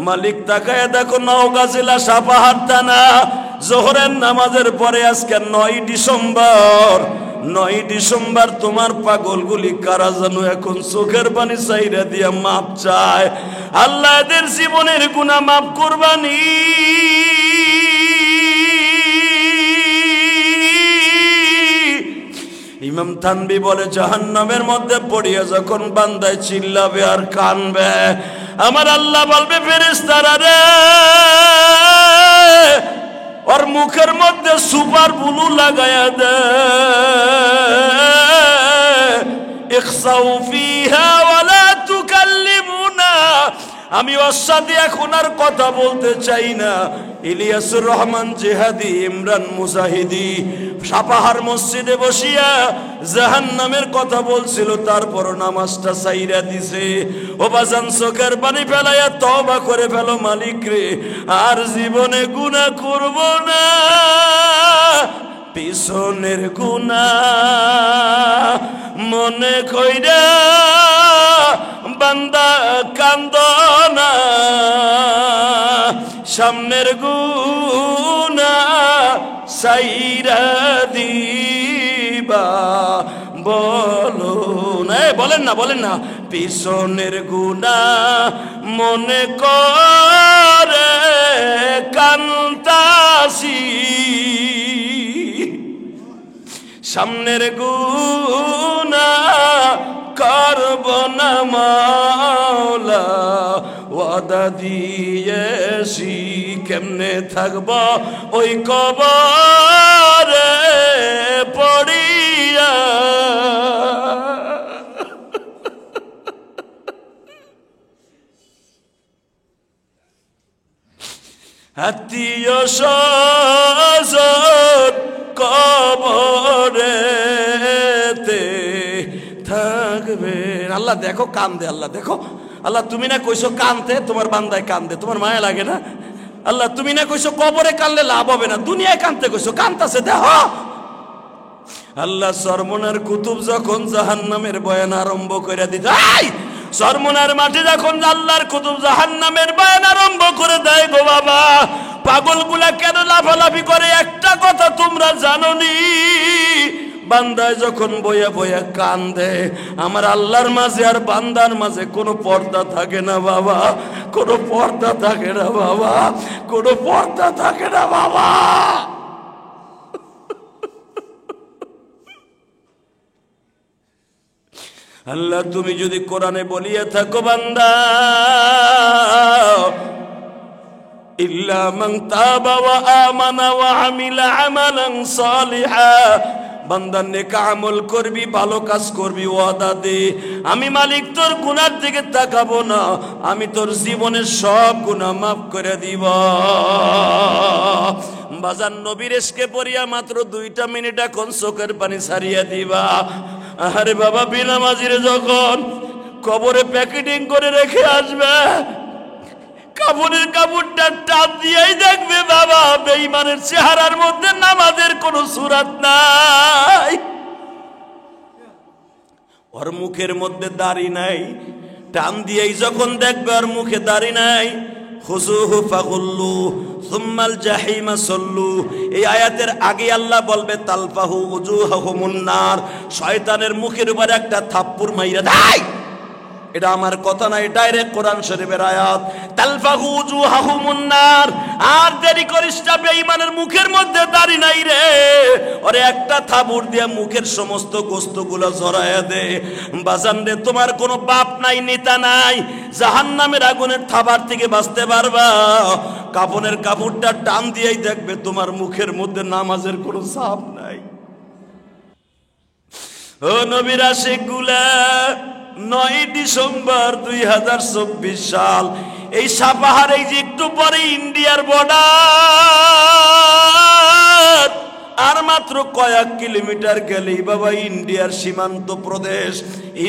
মালিক তাকায় দেখো নওগাঁ জেলা সাপাহার থানা জোহরের নামাজের পরে আজকে 9 ডিসেম্বর তোমার পাগলগুলি কারা জানো এখন চোখের পানি চাইরা দিয়া মাপ চায়। আল্লাহ এদের জীবনের গুনাহ মাফ করবানি। ইমাম থানবী বলে জাহান্নামের মধ্যে পড়িয়া যখন বান্দায় চিল্লাবে আর কানবে, আমার আল্লাহ বলবে ফেরেশতারা রে, ওর মুখের মধ্যে সুপার বুলু লাগায়া দে, ইখসাউ ফিহা ওয়ালা তুকাল্লিমুনা, আমি ওর সাথে এখন আর কথা বলতে চাই না। ইলিয়াসুর রহমান জিহাদি, ইমরান মুজাহিদি সাপাহার মসজিদে বসিয়া জাহান্নামের কথা বলছিল, তারপর নামাজটা সাইরা দিছে। ও বাজান চোখের পানি ফেলাইয়া তওবা করে ফেলো, মালিক রে আর জীবনে গুনাহ করব না, পিছনের গুনাহ মনে কইরা বান্দা কান্দো না, সামনের গুনাহ সাইরা দিবা বলো না, বলেন না পিছনের গুনাহ মনে করে কান্তাসি, সামনের গুনাহ করব না মাওলা, ওয়াদা দিয়েছি কেমনে থাকব ওই কবরে পড়িয়া। আত্মীয় স্বজন কবরেতে থাকবে। আল্লাহ দেখো কান্দে, আল্লাহ দেখো, আল্লাহ তুমি না কইছো কানতে, তোমার বান্দায় কান্দে, তোমার মায়া লাগে না? আল্লাহ তুমি না কইছো কবরে কানলে লাভ হবে না, দুনিয়ায় কানতে কইছো, কানতাছে দেখো। আল্লাহ সরমনার কুতুব যখন জাহান্নামের বয়ান আরম্ভ করে দিত, সরমনার মাঠে যখন আল্লাহর কুতুব জাহান্নামের বয়ান আরম্ভ করে দেয় গো বাবা, পাগলগুলা কেন লাফালাফি করে একটা কথা তোমরা জানোনি? বান্দায় যখন বইয়া বইয়া কান্দে, আমার আল্লাহর মাঝে আর বান্দার মাঝে কোনো পর্দা থাকে না বাবা, কোনো পর্দা থাকে না বাবা, কোনো পর্দা থাকে না বাবা। আল্লাহ তুমি যদি কোরআনে বলিয়া থাকো বান্দা ইল্লা মান তাবা ওয়া আমানা ওয়া আমিলা আমালান সালিহা, বান্দা নেক আমল করবি, ভালো কাজ করবি, ওয়াদা দে আমি মালিক তোর গুনার দিকে তাকাবো না, আমি তোর জীবনের সব গুনাহ মাফ করে দিব। বাজান নবীর ইশকে পড়িয়া মাত্র 2টা মিনিট এখন চোখের পানি ছাড়িয়া দিবা। আরে বাবা বেনামাজিরে যখন কবরে প্যাকেটিং করে রেখে আসবে, কাপড়ের কাপড়টা টান দিয়েই দেখবে বাবা বেঈমানের চেহারার মধ্যে নামাজের কোনো সূরাত নাই, ওর মুখের মধ্যে দাড়ি নাই, টান দিয়েই যখন দেখবে ওর মুখে দাড়ি নাই, খুযুহু ফাগুল্লু সুম্মাল জাহিমা সাল্লু, এই আয়াতের আগে আল্লাহ বলবে তালফাহু উজুহাহুমুন নার, শয়তানের মুখের উপর একটা থাপ্পড় মাইরা দেয়। এটা আমার কথা নাই, ডাইরেক্ট কোরআন শরীফের আয়াত। তালফাহু উজুহাহুমুন নার, আর দেরি করিস না, বেঈমানের মুখের মধ্যে দাড়ি নাই রে, ওরে একটা থাবুড় দিয়ে মুখের সমস্ত গোস্তগুলো জড়ায়া দে। বাজান রে তোমার কোনো বাপ নাই, নেতা নাই, জাহান্নামের আগুনের থাবার থেকে বাঁচতে পারবা, কাফনের কাপড়টা টান দিয়েই দেখবে তোমার মুখের মধ্যে নামাজের কোনো ছাপ নাই। ও নবীর আশিকগুলা, 9 ডিসেম্বর 2024 সাল, এই সাপাহার, এই যে একটু পরে ইন্ডিয়ার বর্ডার, আর মাত্র কয়েক কিলোমিটার গেলেই বাবা ইন্ডিয়ার সীমান্ত প্রদেশ,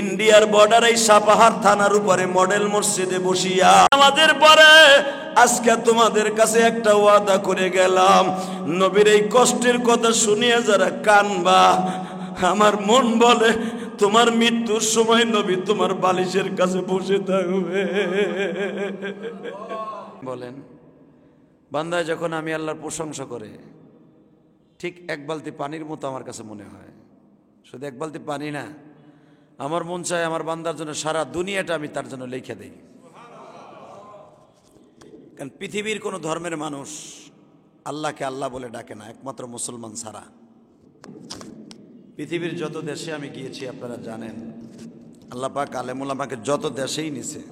ইন্ডিয়ার বর্ডার, এই সাপাহার থানার উপরে মডেল মসজিদে বসিয়া আমাদের পরে আজকে তোমাদের কাছে একটা ওয়াদা করে গেলাম, নবীর এই কষ্টের কথা শুনিয়ে যারা কানবা, আমার মন বলে তোমার মৃত্যুর সময় নবী তোমার বালিশের কাছে বসে থাকবে। বলেন, বান্দায় যখন আমি আল্লাহর প্রশংসা করে ঠিক এক বালতি পানির মতো আমার কাছে মনে হয়। শুধু এক বালতি পানি না, আমার মন চায় আমার বান্দার জন্য সারা দুনিয়াটা আমি তার জন্য লিখে দেই। কারণ পৃথিবীর কোনো ধর্মের মানুষ আল্লাহকে আল্লাহ বলে ডাকে না, একমাত্র মুসলমান ছাড়া। পৃথিবীর যত দেশে আমি গিয়েছি আপনারা জানেন, আল্লাহ পাক আলেমুল আমাকে যত দেশেই নিছে,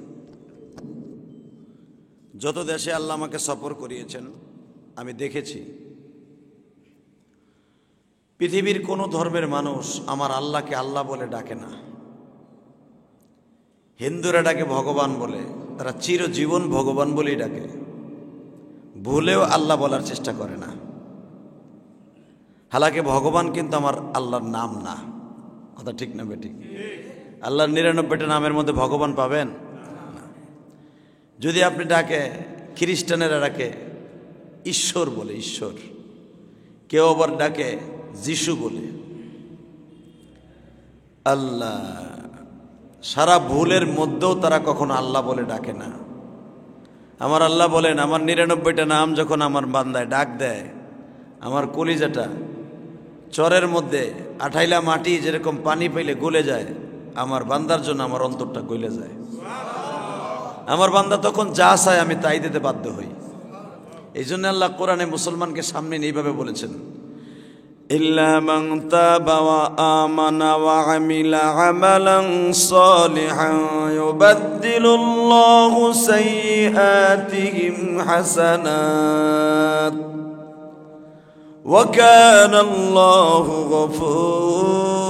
যত দেশে আল্লাহ আমাকে সফর করিয়েছেন, আমি দেখেছি পৃথিবীর কোনো ধর্মের মানুষ আমার আল্লাহকে আল্লাহ বলে ডাকে না। হিন্দুরা ডাকে ভগবান বলে, তারা চিরজীবন ভগবান বলেই ডাকে, ভুলেও আল্লাহ বলার চেষ্টা করে না। হালাকে ভগবান কিন্তু আমার আল্লাহর নাম না, কথা ঠিক না বেঠিক? আল্লাহর ৯৯টা নামের মধ্যে ভগবান পাবেন না। যদি আপনি ডাকে, খ্রিস্টানেরা ডাকে ঈশ্বর বলে, ঈশ্বর। কেউ আবার ডাকে যিশু বলে। আল্লাহ সারা ভুলের মধ্যেও তারা কখনো আল্লাহ বলে ডাকে না। আমার আল্লাহ বলেন, আমার ৯৯টা নাম যখন আমার বান্দায় ডাক দেয়, আমার কলিজাটা চরের মধ্যে আঠাইলা মাটি যেরকম পানি পাইলে গলে যায়, আমার বান্দার জন্য আমার অন্তরটা গলে যায়। আমার বান্দা তখন যা চায় আমি তাই দিতে বাধ্য হই। এই জন্য আল্লাহ কোরআনে মুসলমানকে সামনে এইভাবে বলেছেন, ইল্লা মান তাবা ওয়া আমানা ওয়া আমিলা আমালান সালিহান ইউবাদদিলুল্লাহু সাইয়্যাতিহিম হাসানাত ওয়া কানাল্লাহু গফুরুর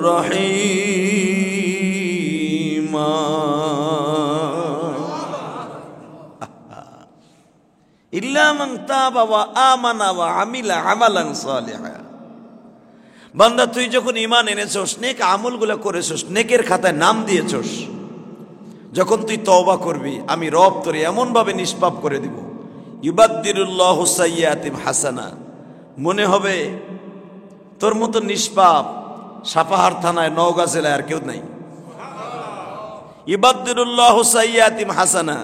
রহিম। ইল্লা মান তাবা ওয়া আমানা ওয়া আমিলা আমালান সালিহা। বান্দা তুই যখন ঈমান এনেছস, নেক আমলগুলো করেছস, নেকের খাতায় নাম দিয়েছস, যখন তুই তওবা করবি আমি রব তোরে এমন ভাবে নিষ্পাপ করে দিব, ইউবাদদিলুল্লাহু সাইয়্যাতিম হাসানা, মনে হবে তোর মতো নিষ্পাপ সাপাহার থানায় নওগাঁ জেলায় আর কেউ নাই। ইউবাদদিলুল্লাহু সাইয়্যাতিম হাসানা,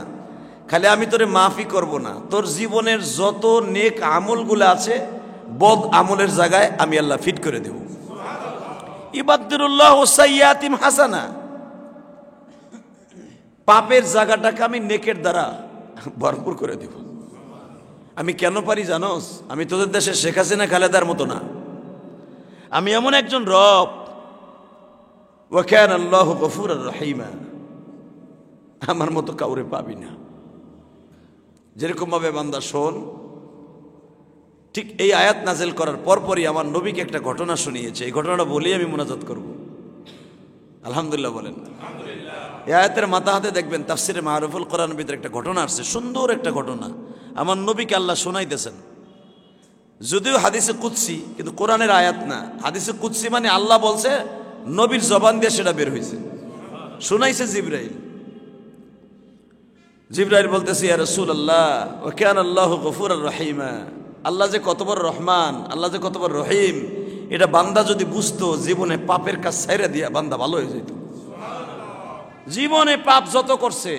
খালি আমি তোরে মাফি করব না, তোর জীবনের যত নেক আমলগুলো আছে বদ আমলের জায়গায় আমি আল্লাহ ফিট করে দেব। ইবাদদিলুল্লাহু সাইয়্যাতিম হাসানা, পাপের জায়গাটাকে আমি নেকের দ্বারা ভরপুর করে দেব। আমি কেন পারি জানোস? আমি তোদের দেশে শেখ হাসিনা খালেদার মতো না, আমি এমন একজন রব। ওয়া কানাল্লাহু গফুরুর রহিমা, আমার মতো কাউরে পাবি না। যেরকম ভাবে বান্দা শোন, ঠিক এই আয়াত নাজিল করার পরপরই আমার নবীকে একটা ঘটনা শুনিয়েছে। এই ঘটনাটা বলেই আমি মুনাজাত করব। আলহামদুলিল্লাহ বলেন। এই আয়াতের মাথা হাতে দেখবেন তাফসিরে মারুফুল কোরআনের ভিতরে একটা ঘটনা আসছে, সুন্দর একটা ঘটনা। আমার নবীকে আল্লাহ শোনাইতেছেন, যদিও হাদিসে কুদসি, কিন্তু কোরআনের আয়াত না। হাদিসে কুদসি মানে আল্লাহ বলছে, নবীর জবান দিয়ে সেটা বের হয়েছে, শোনাইছে জিবরাইল। জিবরাইল বলতেছে, ইয়া রাসূলুল্লাহ ওয়া কানাল্লাহু গফুরুর রহিমা, আল্লাহ যে কত বড় রহমান, আল্লাহ যে কত বড় রহিম, এটা বান্দা যদি বুঝতো, জীবনে পাপের কাজ ছাইরা দিয়া বান্দা ভালো হয়ে যেত। জীবনে পাপ যত করছে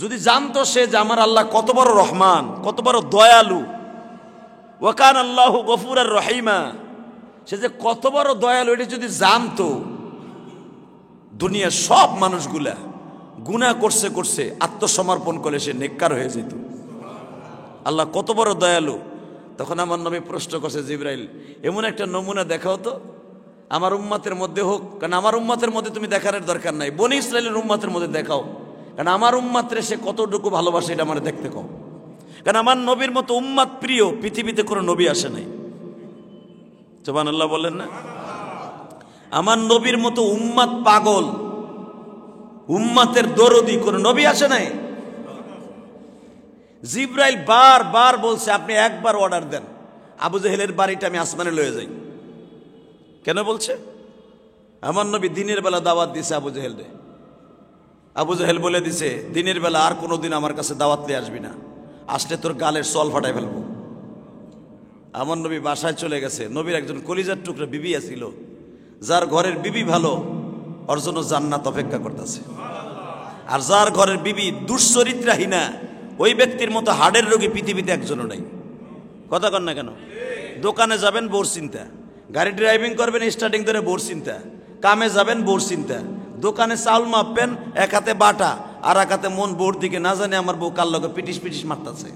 যদি জানতো সে যে আমার আল্লাহ কত বড় রহমান, কত বড় দয়ালু, ওয়া কানাল্লাহু গফুরুর রহিমা, সে যে কত বড় দয়ালু, এটা যদি জানতো, দুনিয়ার সব মানুষগুলা গুনাহ করছে করছে আত্মসমর্পণ করে সে নেককার হয়ে যেত। আল্লাহ কত বড় দয়ালু। তখন আমার নবী প্রশ্ন করছে, জিবরাইল এমন একটা নমুনা দেখাও তো আমার উম্মতের মধ্যে হোক। কারণ আমার উম্মতের মধ্যে তুমি দেখানোর দরকার নাই, বনি ইসরাইলের উম্মতের মধ্যে দেখাও, কারণ আমার উম্মতরে সে কতটুকু ভালোবাসে এটা আমার দেখতে কও। কারণ আমার নবীর মতো উম্মত প্রিয় পৃথিবীতে কোনো নবী আসে নাই। সুবহানাল্লাহ বলেন না? আমার নবীর মতো উম্মত পাগল, উম্মতের দরদি কোনো নবী আসে নাই। জিবরাইল বারবার বলছে, আপনি একবার অর্ডার দেন, আবু জেহেলের বাড়িটা আমি আসমানে লয়ে যাই। কেন বলছে? আমার নবী দিনের বেলা দাওয়াত দিছে আবু জেহেল রে। আবু জেহেল বলে দিছে, দিনের বেলা আর কোনোদিন আমার কাছে দাওয়াত নিয়ে আসবি না, আসলে তোর গালের সল ফাটাই ফেলবো। আমার নবী বাসায় চলে গেছে। নবীর একজন কলিজার টুকরা বিবি আছিল, যার ঘরের বিবি ভালো, ওর জন্য জান্নাত অপেক্ষা করতেছে। আর যার ঘরের বিবি দুশ্চরিত্রাহীনা, ওই ব্যক্তির মতো হাড়ের রোগী পৃথিবীতে একজনও নাই। কথা কন না কেন? দোকানে যাবেন বোর চিন্তা, গাড়ি ড্রাইভিং করবেন স্টার্টিং ধরে বোর চিন্তা, কামে যাবেন বোর চিন্তা, দোকানে চাউল মাপবেন এক হাতে বাটা আর এক হাতে মন বোর দিকে, না জানে আমার বউ কার লগে পিটিস পিটিস মারতেছে।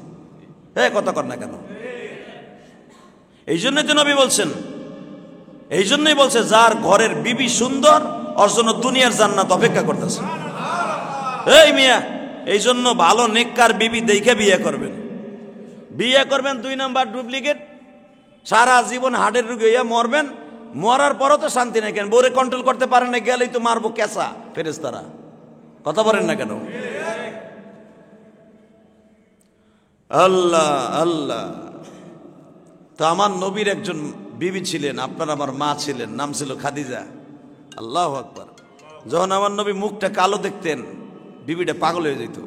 হ্যাঁ, কথা কন না কেন? এই জন্যই তো নবী বলছেন, এই জন্যই বলছে যার ঘরের বিবি সুন্দর, ওর জন্য দুনিয়ার জান্নাত অপেক্ষা করতেছে। এই মিয়া, এই জন্য ভালো নেককার বিবি দেখে বিয়ে করবেন। বিয়ে করবেন 2 নাম্বার ডুপ্লিকেট, সারা জীবন হার্টের রোগী হইয়া মরবেন। মরার পরও তো শান্তি নেই কেন? বউরে কন্ট্রোল করতে পারেন না, গেলেই তো মারবো কেসা ফেরেশতারা। কথা বলেন না কেন? আল্লাহ আল্লাহ। তো আমার নবীর একজন বিবি ছিলেন, আপনার আমার মা ছিলেন, নাম ছিল খাদিজা। আল্লাহু আকবার। যখন আমার নবী মুখটা কালো দেখতেন, বিবিটা পাগল হয়ে যেত।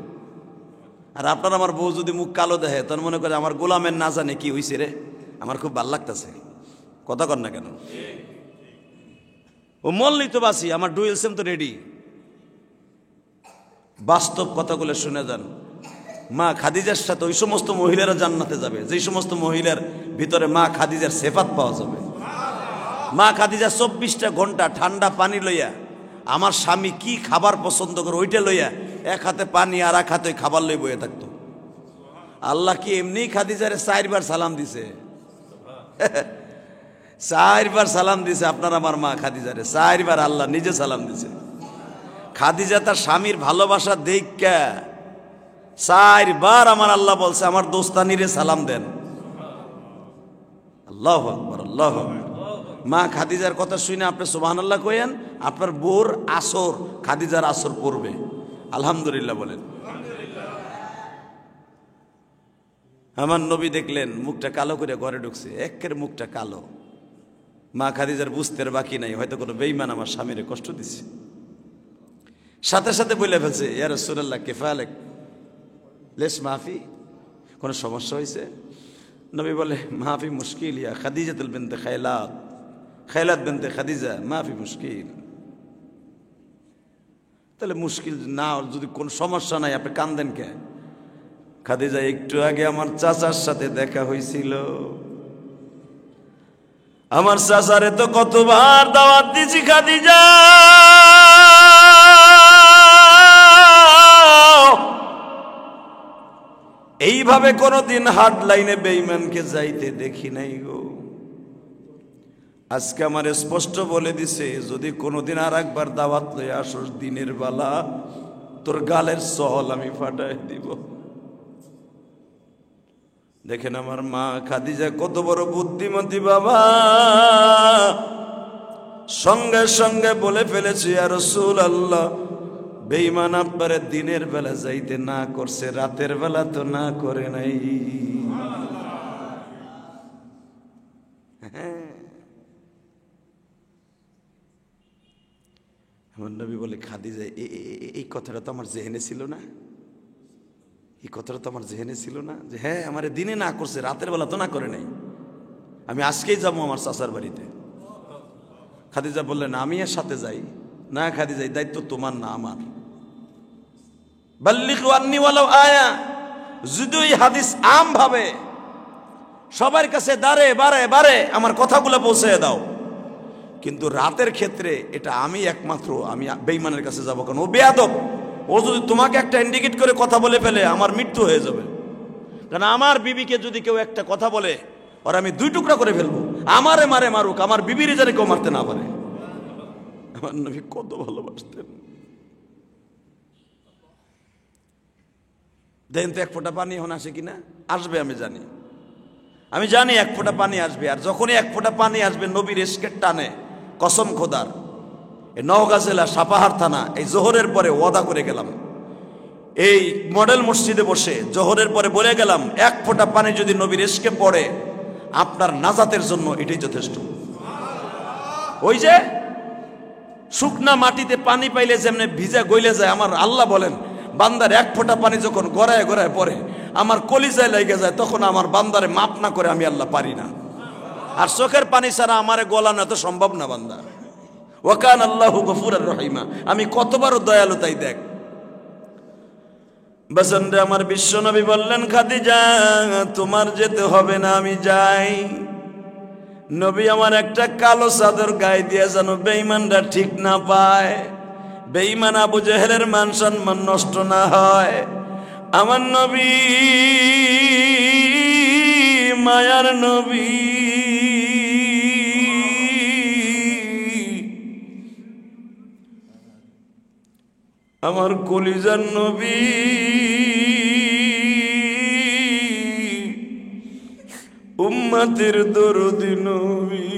আর আপনার আমার বউ যদি মুখ কালো দেখে, তখন মনে করে আমার গোলামের না জানে কি হইছে রে, আমার খুব ভাল লাগতেছে। কথা কর না কেন? ও মল্লি তো বাসি, আমার ডুয়েল সিম তো রেডি। বাস্তব কথাগুলো শুনে যান। মা খাদিজার সাথে ওই সমস্ত মহিলারা জান্নাতে যাবে যে সমস্ত মহিলার ভিতরে মা খাদিজার সেফাত পাওয়া যাবে। মা খাদিজা 24টা ঘন্টা ঠান্ডা পানি লইয়া, আমার স্বামী কি খাবার পছন্দ করে ওইটা লইয়া, এক হাতে পানি আর এক হাতে খাবার লই বয়ে থাকতো। আল্লাহ কি এমনি খাদিজারে 4 বার সালাম দিছে? 4 বার সালাম দিছে আপনার আমার মা খাদিজারে, 4 বার আল্লাহ নিজে সালাম দিছে। খাদিজা তার স্বামীর ভালোবাসা দেখা 4 বার আমার আল্লাহ বলছে আমার দোস্তানিরে সালাম দেন। আল্লাহু আকবার, আল্লাহু আকবার। মা খাদিজার কথা শুনে আপনি সুবহানাল্লাহ কইেন, আপনার বোর আসর খাদিজার আসর পড়বে। আলহামদুলিল্লাহ বলেন। আমার নবী দেখলেন মুখটা কালো করে ঘরে ঢুকছে, একের মুখটা কালো। মা খাদিজার বুঝতে বাকি নাই, হয়তো কোনো বেঈমান আমার স্বামীরে কষ্ট দিছে। সাথে সাথে বলে ফেলছে, ইয়া রাসূলুল্লাহ কিফালাক, লেস মাফি, কোনো সমস্যা হয়েছে? নবী বলে, মাফি মুশকিল ইয়া খাদিজাতুল বিনতে খায়লাত, খায়লাত বিনতে খাদিজা, মাফি মুশকিল। তাহলে মুশকিল না, যদি কোন সমস্যা নাই আপনি কান্দেন কে? খাদিজা, একটু আগে আমার চাচার সাথে দেখা হয়েছিল, আমার চাচারে তো কতবার দাওয়াত দিছি খাদিজা, এইভাবে কোনদিন হাট লাইনে বেঈমানকে যাইতে দেখি নাই গো। আজকে আমার স্পষ্ট বলে দিছে, যদি কোনোদিন আর একবার দাওয়াত লয়ে আসোস দিনের বেলা, তোর গালের সহল আমি ফাটাই দিব। দেখেন আমার মা খাদিজা কত বড় বুদ্ধিমতী বাবা, সঙ্গে সঙ্গে বলে ফেলেছে, ইয়া রাসূলুল্লাহ, বেঈমান আপনারে দিনের বেলা যাইতে না করছে, রাতের বেলা তো না করে নাই। আমার নবী বলে, খাদিজা এই কথাটা তো আমার জেহেনে ছিল না, এই কথাটা তো আমার জেহেনে ছিল না, যে হ্যাঁ আমারে দিনে না করছে, রাতের বেলা তো না করে নাই, আমি আজকেই যাবো আমার চাচার বাড়িতে। খাদিজা বললেন, আমি এর সাথে যাই। না খাদিজা, এই দায়িত্ব তোমার না আমার। বাল্লিগু আন্নী ওয়ালাউ আয়া, যদি এই হাদিস আম ভাবে সবার কাছে দাঁড়ে বারে বারে আমার কথাগুলো পৌঁছে দাও, কিন্তু রাতের ক্ষেত্রে এটা আমি একমাত্র, আমি বেঈমানের কাছে যাবো কেন? ও বেয়াদব, ও যদি তোমাকে একটা ইন্ডিকেট করে কথা বলে ফেলে আমার মৃত্যু হয়ে যাবে। কারণ আমার বিবিকে যদি কেউ একটা কথা বলে, ওর আমি 2 টুকরা করে ফেলবো। আমারে মারে মারুক, আমার বিবির যেন কেউ মারতে না পারে। আমার নবী কত ভালোবাসতেন। দেখেন তো 1 ফোঁটা পানি এখন আসে কিনা? আসবে, আমি জানি, আমি জানি 1 ফোঁটা পানি আসবে। আর যখনই 1 ফোঁটা পানি আসবে, নবীর ইশকের টানে, কসম খোদার, এই নওগাঁ জেলা সাপাহার থানা, এই জোহরের পরে ওয়াদা করে গেলাম, এই মডেল মসজিদে বসে জোহরের পরে বলে গেলাম, 1 ফোঁটা পানি যদি নবীর ইশকে পড়ে, আপনার নাজাতের জন্য এটাই যথেষ্ট। ওই যে শুকনা মাটিতে পানি পাইলে যেমনি ভিজা গইলে যায়, আমার আল্লাহ বলেন, বান্দার 1 ফোঁটা পানি যখন গড়ায় গড়ায় পড়ে, আমার কলিজায় লেগে যায়, তখন আমার বান্দারে মাপ না করে আমি আল্লাহ পারি না। আর চোখের পানি ছাড়া আমারে গলানো তো সম্ভব না বান্দা। ওয়াকান আল্লাহু গফুরার রহিমা, আমি কতবারও দয়ালু তাই দেখ। বাসন্দে আমার বিশ্বনবী বললেন, খাদিজা তোমার যেতে হবে না, আমি যাই। নবী আমার একটা কালো চাদর গায়ে দিয়ে যেন বেঈমানরা ঠিক না পায়, বেঈমান আবু জেহেলের মান সম্মান নষ্ট না হয়। আমার নবী মায়ার নবী, আমার কলিজার নবী, উম্মতের দরদি নবী।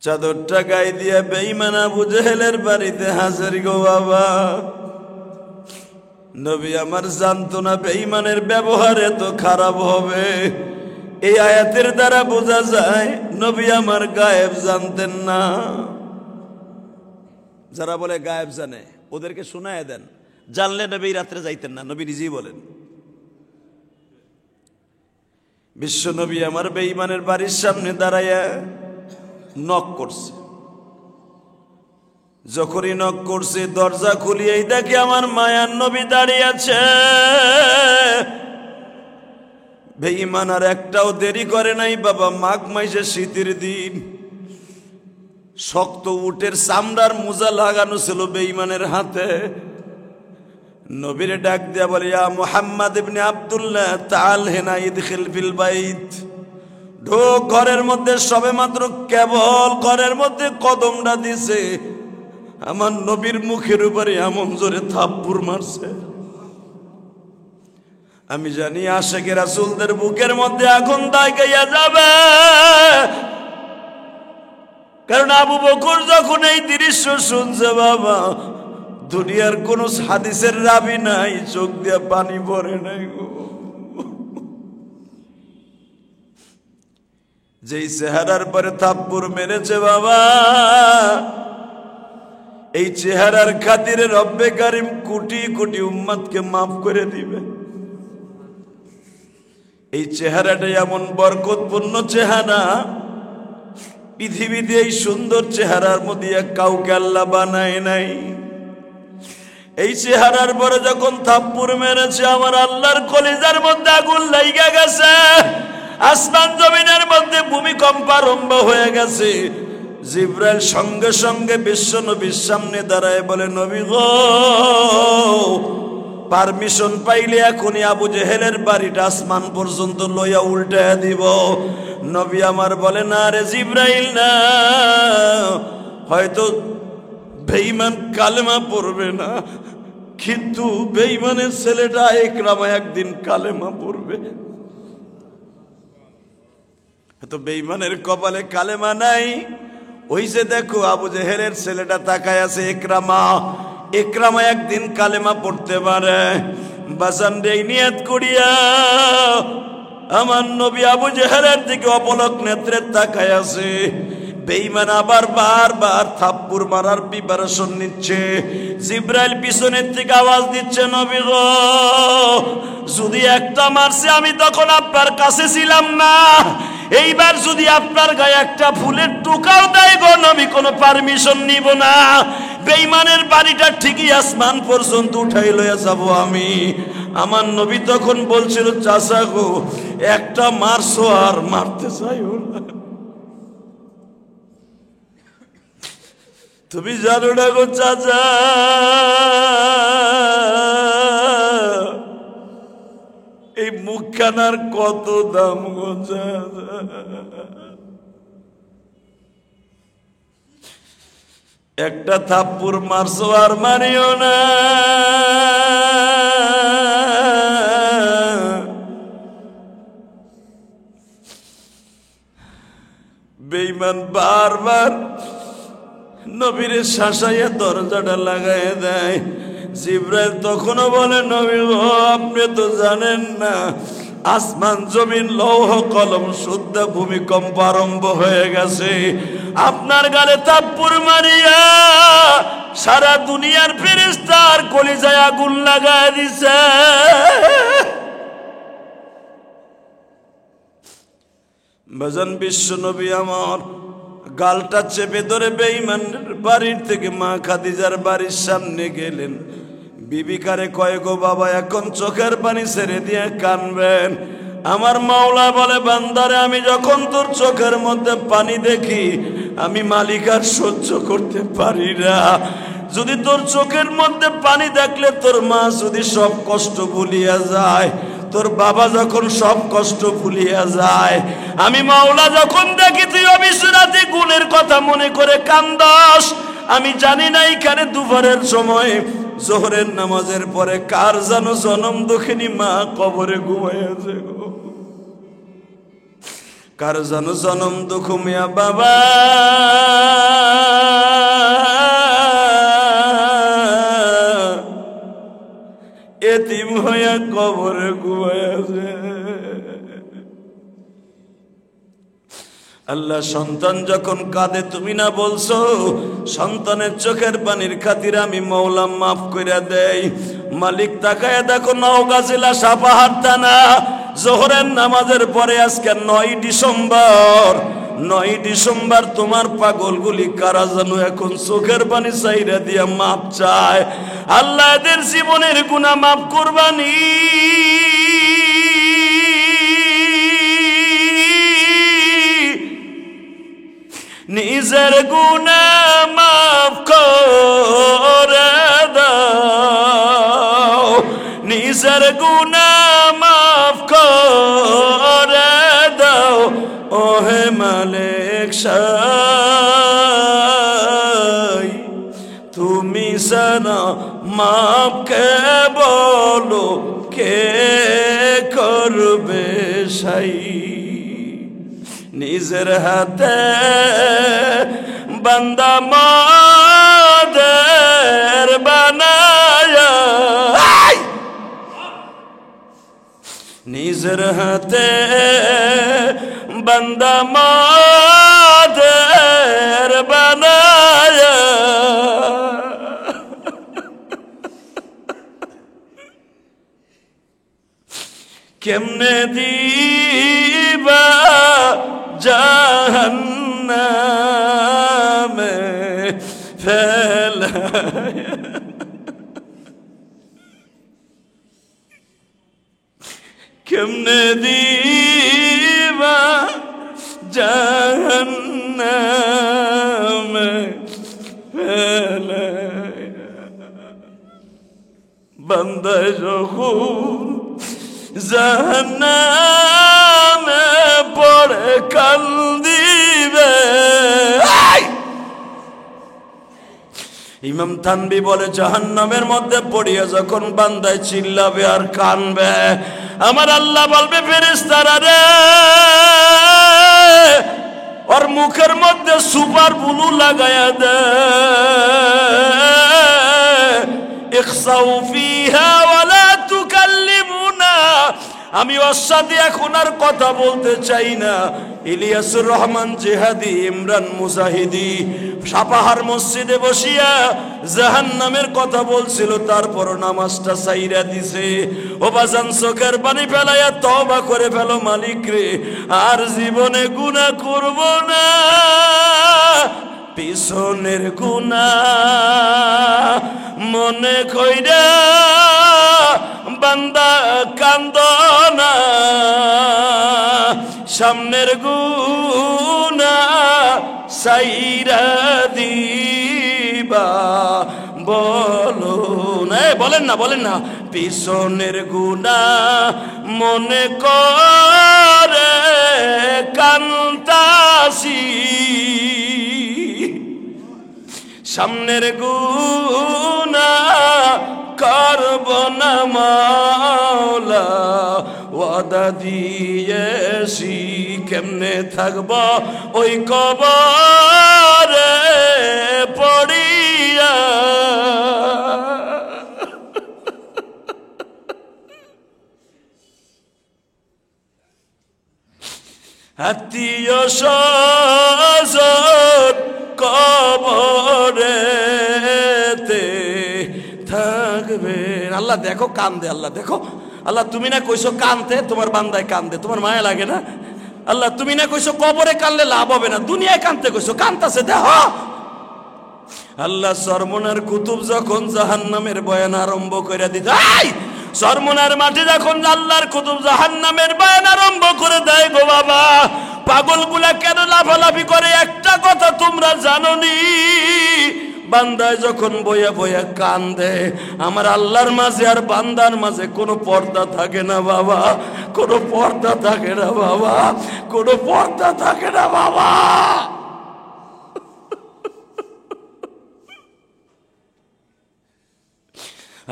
চাদরটা গায়ে দিয়া বেঈমান আবু জেহেলের বাড়িতে হাজির গো বাবা। নবী আমার জানতো না বেঈমানের ব্যবহার এত খারাপ হবে। এই আয়াতের দ্বারা বোঝা যায় নবী আমার গায়েব জানতেন না। যারা বলে গায়েব জানে ওদেরকে শোনায় দেন, জানলে নবী রাত্রে যাইতেন না, নবী নিজেই বলেন। বিশ্ব নবী আমার বেঈমানের বাড়ির সামনে দাঁড়াইয়া নক করছে। যখনই নক করছে দরজা খুলিয়েই দেখে আমার মায়ার নবী দাঁড়িয়ে আছে। বেঈমান আর একটাও দেরি করে নাই বাবা। মাঘ মাসে শীতের দিন, শক্ত উটের চামড়ার মোজা লাগানো ছিল বেঈমানের হাতে। নবীরে ডাক দিয়া বলে, ইয়া মুহাম্মদ ইবনে আব্দুল্লাহ তাআল হিনা ইদখিল ফিল বাইত। ঢোক ঘরের মধ্যে। সবে মাত্র কেবল ঘরের মধ্যে কদমটা দিছে, আমার নবীর মুখের উপরে এমন জোরে থাপ্পড় মারছে। আমি জানি আশিকে রাসূলদের বুকের মধ্যে আগুন দাগাইয়া যাবে, কারণ আবু বকর যখন এই দৃশ্য শুনছে বাবা, দুনিয়ার কোন হাদিসের রাবি নাই, চোখ দিয়ে পানি পড়ে নাই গো। যেই চেহারার পরে থাপ্পড় মেরেছে বাবা, এই চেহারার খাতিরে রব্বে কারিম কোটি কোটি উম্মতকে মাফ করে দিবে। এই চেহারাটা এমন বরকতপূর্ণ চেহারা, পৃথিবীতে এই সুন্দর চেহারার মধ্যে কাউকে আল্লাহ বানায় নাই। এই চেহারার পরে যখন থাপ্পড় মেরেছে আমার আল্লাহর কলিজার মধ্যে আগুন লাইগা গেছে, আসমান জমিনের মধ্যে ভূমিকম্প আরম্ভ হয়ে গেছে। জিবরাইল সঙ্গে সঙ্গে বিশ্ব নবীর সামনে দাঁড়ায় বলে, নবী গো, পারমিশন পাইলে এখনই আবু জেহেলের বাড়িটা আসমান পর্যন্ত লইয়া উল্টায়া দিব। নবী আমার বলে, না রে জিবরাইল না, হয়তো বেঈমান কালেমা পড়বে না, কিন্তু বেঈমানের ছেলেটা ইকরামা একদিন কালেমা পড়বে। তো বেঈমানের কপালে কালেমা নাই। ওই যে দেখো আবু জেহেলের ছেলেটা তাকায় আছে ইকরামা, ইকরামা একদিন কালেমা পড়তে পারে। বাজান রে নিয়ত করিয়া আমার নবী আবু জেহেলের দিকে অপলক নেত্রে তাকায় আছে। বেঈমান আবার বারবার থাপ্পড় মারার প্রিপারেশন নিচ্ছে। জিবরাইল পিছনের থেকে আওয়াজ দিচ্ছে, নবী গো, যদি একটা মারছে আমি তখন আপনার কাছে ছিলাম না, এইবার যদি আপনার গায়ে একটা ফুলের টুকাও দেয় গো নবী, কোনো পারমিশন নিব না। বেঈমানের বাড়িটা ঠিকই আসমান পর্যন্ত উঠাই লইয়া যাব আমি। আমার নবী তখন বলছিল, চাচা গো, একটা মারছো আর মারতে চাইও না। তুমি জানো না গো চাচা, এই মুখখানার কত দাম গো চাচা। একটা থাপ্পড় মারছো আর মারিও না। বেঈমান বারবার নবীরে শাসাইয়া দরজাটা লাগাইয়া দেয়। জিবরাইল তখনও বলে, নবী গো, আপনি তো জানেন না, আসমান জমিন লৌহ কলম শুদ্ধ ভূমিকম্প আরম্ভ হয়ে গেছে। আপনার গালে থাপ্পড় মারিয়া সারা দুনিয়ার ফেরেশতার কলিজায় আগুন লাগায় দিছে। ভজন বিশ্ব নবী আমার গালটা চেপে ধরে বেঈমানের বাড়ির থেকে মা খাদিজার বাড়ির সামনে গেলেন। বিবিকারে কয় গো বাবা এখন চোখের পানি ছেড়ে দিয়ে কানবেন। আমার মাওলা বলে বান্দারে আমি যখন তোর চোখের মধ্যে পানি দেখি আমি মালিক আর সহ্য করতে পারি না। যদি তোর চোখের মধ্যে পানি দেখলে তোর মা যদি সব কষ্ট ভুলিয়া যায়, তোর বাবা যখন সব কষ্ট ভুলিয়া যায়, আমি মাওলা যখন দেখি তুই অবিশ্রান্তি গুণের কথা মনে করে কান্দাস, আমি জানি না এখানে দুপুরের সময় জোহরের নামাজের পরে কার যেন জনম দুঃখিনী মা কবরে ঘুমাইয়াছে গো, কার যেন জনম দুঃখ মিয়া বাবা এতিম হইয়া কবরে ঘুমাইয়াছে। আল্লাহ সন্তান যখন কাঁদে তুমি না বলছো সন্তানের চোখের পানির খাতির আমি মওলা মাফ কইরা দেই। মালিক তাকায় দেখো নওগাঁ জেলা সাপাহার থানা জোহরের নামাজের পরে আজকে 9 ডিসেম্বর, 9 ডিসেম্বর তোমার পাগলগুলি কারা জানো এখন চোখের পানি চাইরা দিয়া মাপ চায়। আল্লাহ এদের জীবনের গুনাহ মাফ করবানি। নিজের গুনাহ মাফ করে দাও, নিজের গুনাহ মাফ করে দাও ওহে মালিক সাই, তুমি সানা মাফ কে বলো কে করবে সাই। নিজের হাতে বান্দা মাদের বানায়া, নিজের হাতে বান্দা মাদের বানায়া কেমনে দিবা জাহান্নামে ফেলায়া, কেমনে দিবা জাহান্নামে ফেলায়া। বান্দা যখন জাহান্নামে পড়ে কান্দিবে, ইমাম থানবী বলে জাহান্নামের মধ্যে পড়িয়া যখন বান্দায় চিল্লাবে আর কানবে, আমার আল্লাহ বলবে ফেরেশতারা রে ওর মুখের মধ্যে সুপার বুলু লাগায়া দে, ইখসাউ ফিহা ওয়ালা তুকাল্লিমুনা, আমি ওর সাথে এখন আর কথা বলতে চাই না। ইলিয়াসুর রহমান জিহাদি, ইমরান মুজাহিদি সাপাহার মসজিদে বসিয়া জাহান্নামের কথা বলছিল, তারপর নামাজটা সাইরা দিছে। ও বাজান চোখের পানি ফেলাইয়া তওবা করে ফেলো মালিক রে, আর জীবনে গুনাহ করব না, পিছনের গুনাহ মনে কইরা বান্দা কান্দনা, সামনের গুনাহ সাইরা দিবা বলো না, বলেন না বলেন না, পিছনের গুনাহ মনে করে কান্তাসি, সামনের গুনাহ করব না মাওলা ওয়াদা দিয়েছি, কেমনে থাকব ওই কবরে পড়িয়া, আত্মীয় স্বজন কবরে বেতে থাকবেন। আল্লাহ দেখো কান্দে, আল্লাহ দেখো, আল্লাহ তুমি না কইছো কান্দে, তোমার বান্দায় কান্দে, তোমার মায়া লাগে না? আল্লাহ তুমি না কইছো কবরে কানলে লাভ হবে না, দুনিয়ায় কানতে কইছো, কানতাছে দেখো। আল্লাহ সরমনার কুতুব যখন জাহান্নামের বয়ান আরম্ভ করে দিত, সরমনার মাঠে যখন আল্লাহর কুতুব জাহান্নামের বয়ান আরম্ভ করে দেয় গো বাবা, পাগলগুলা কেন লাফালাফি করে? একটা কথা তোমরা জানোনি, বান্দায় যখন বইয়া বইয়া কান্দে, আমার আল্লাহর মাঝে আর বান্দার মাঝে কোনো পর্দা থাকে না বাবা, কোনো পর্দা থাকে না বাবা, কোনো পর্দা থাকে না বাবা।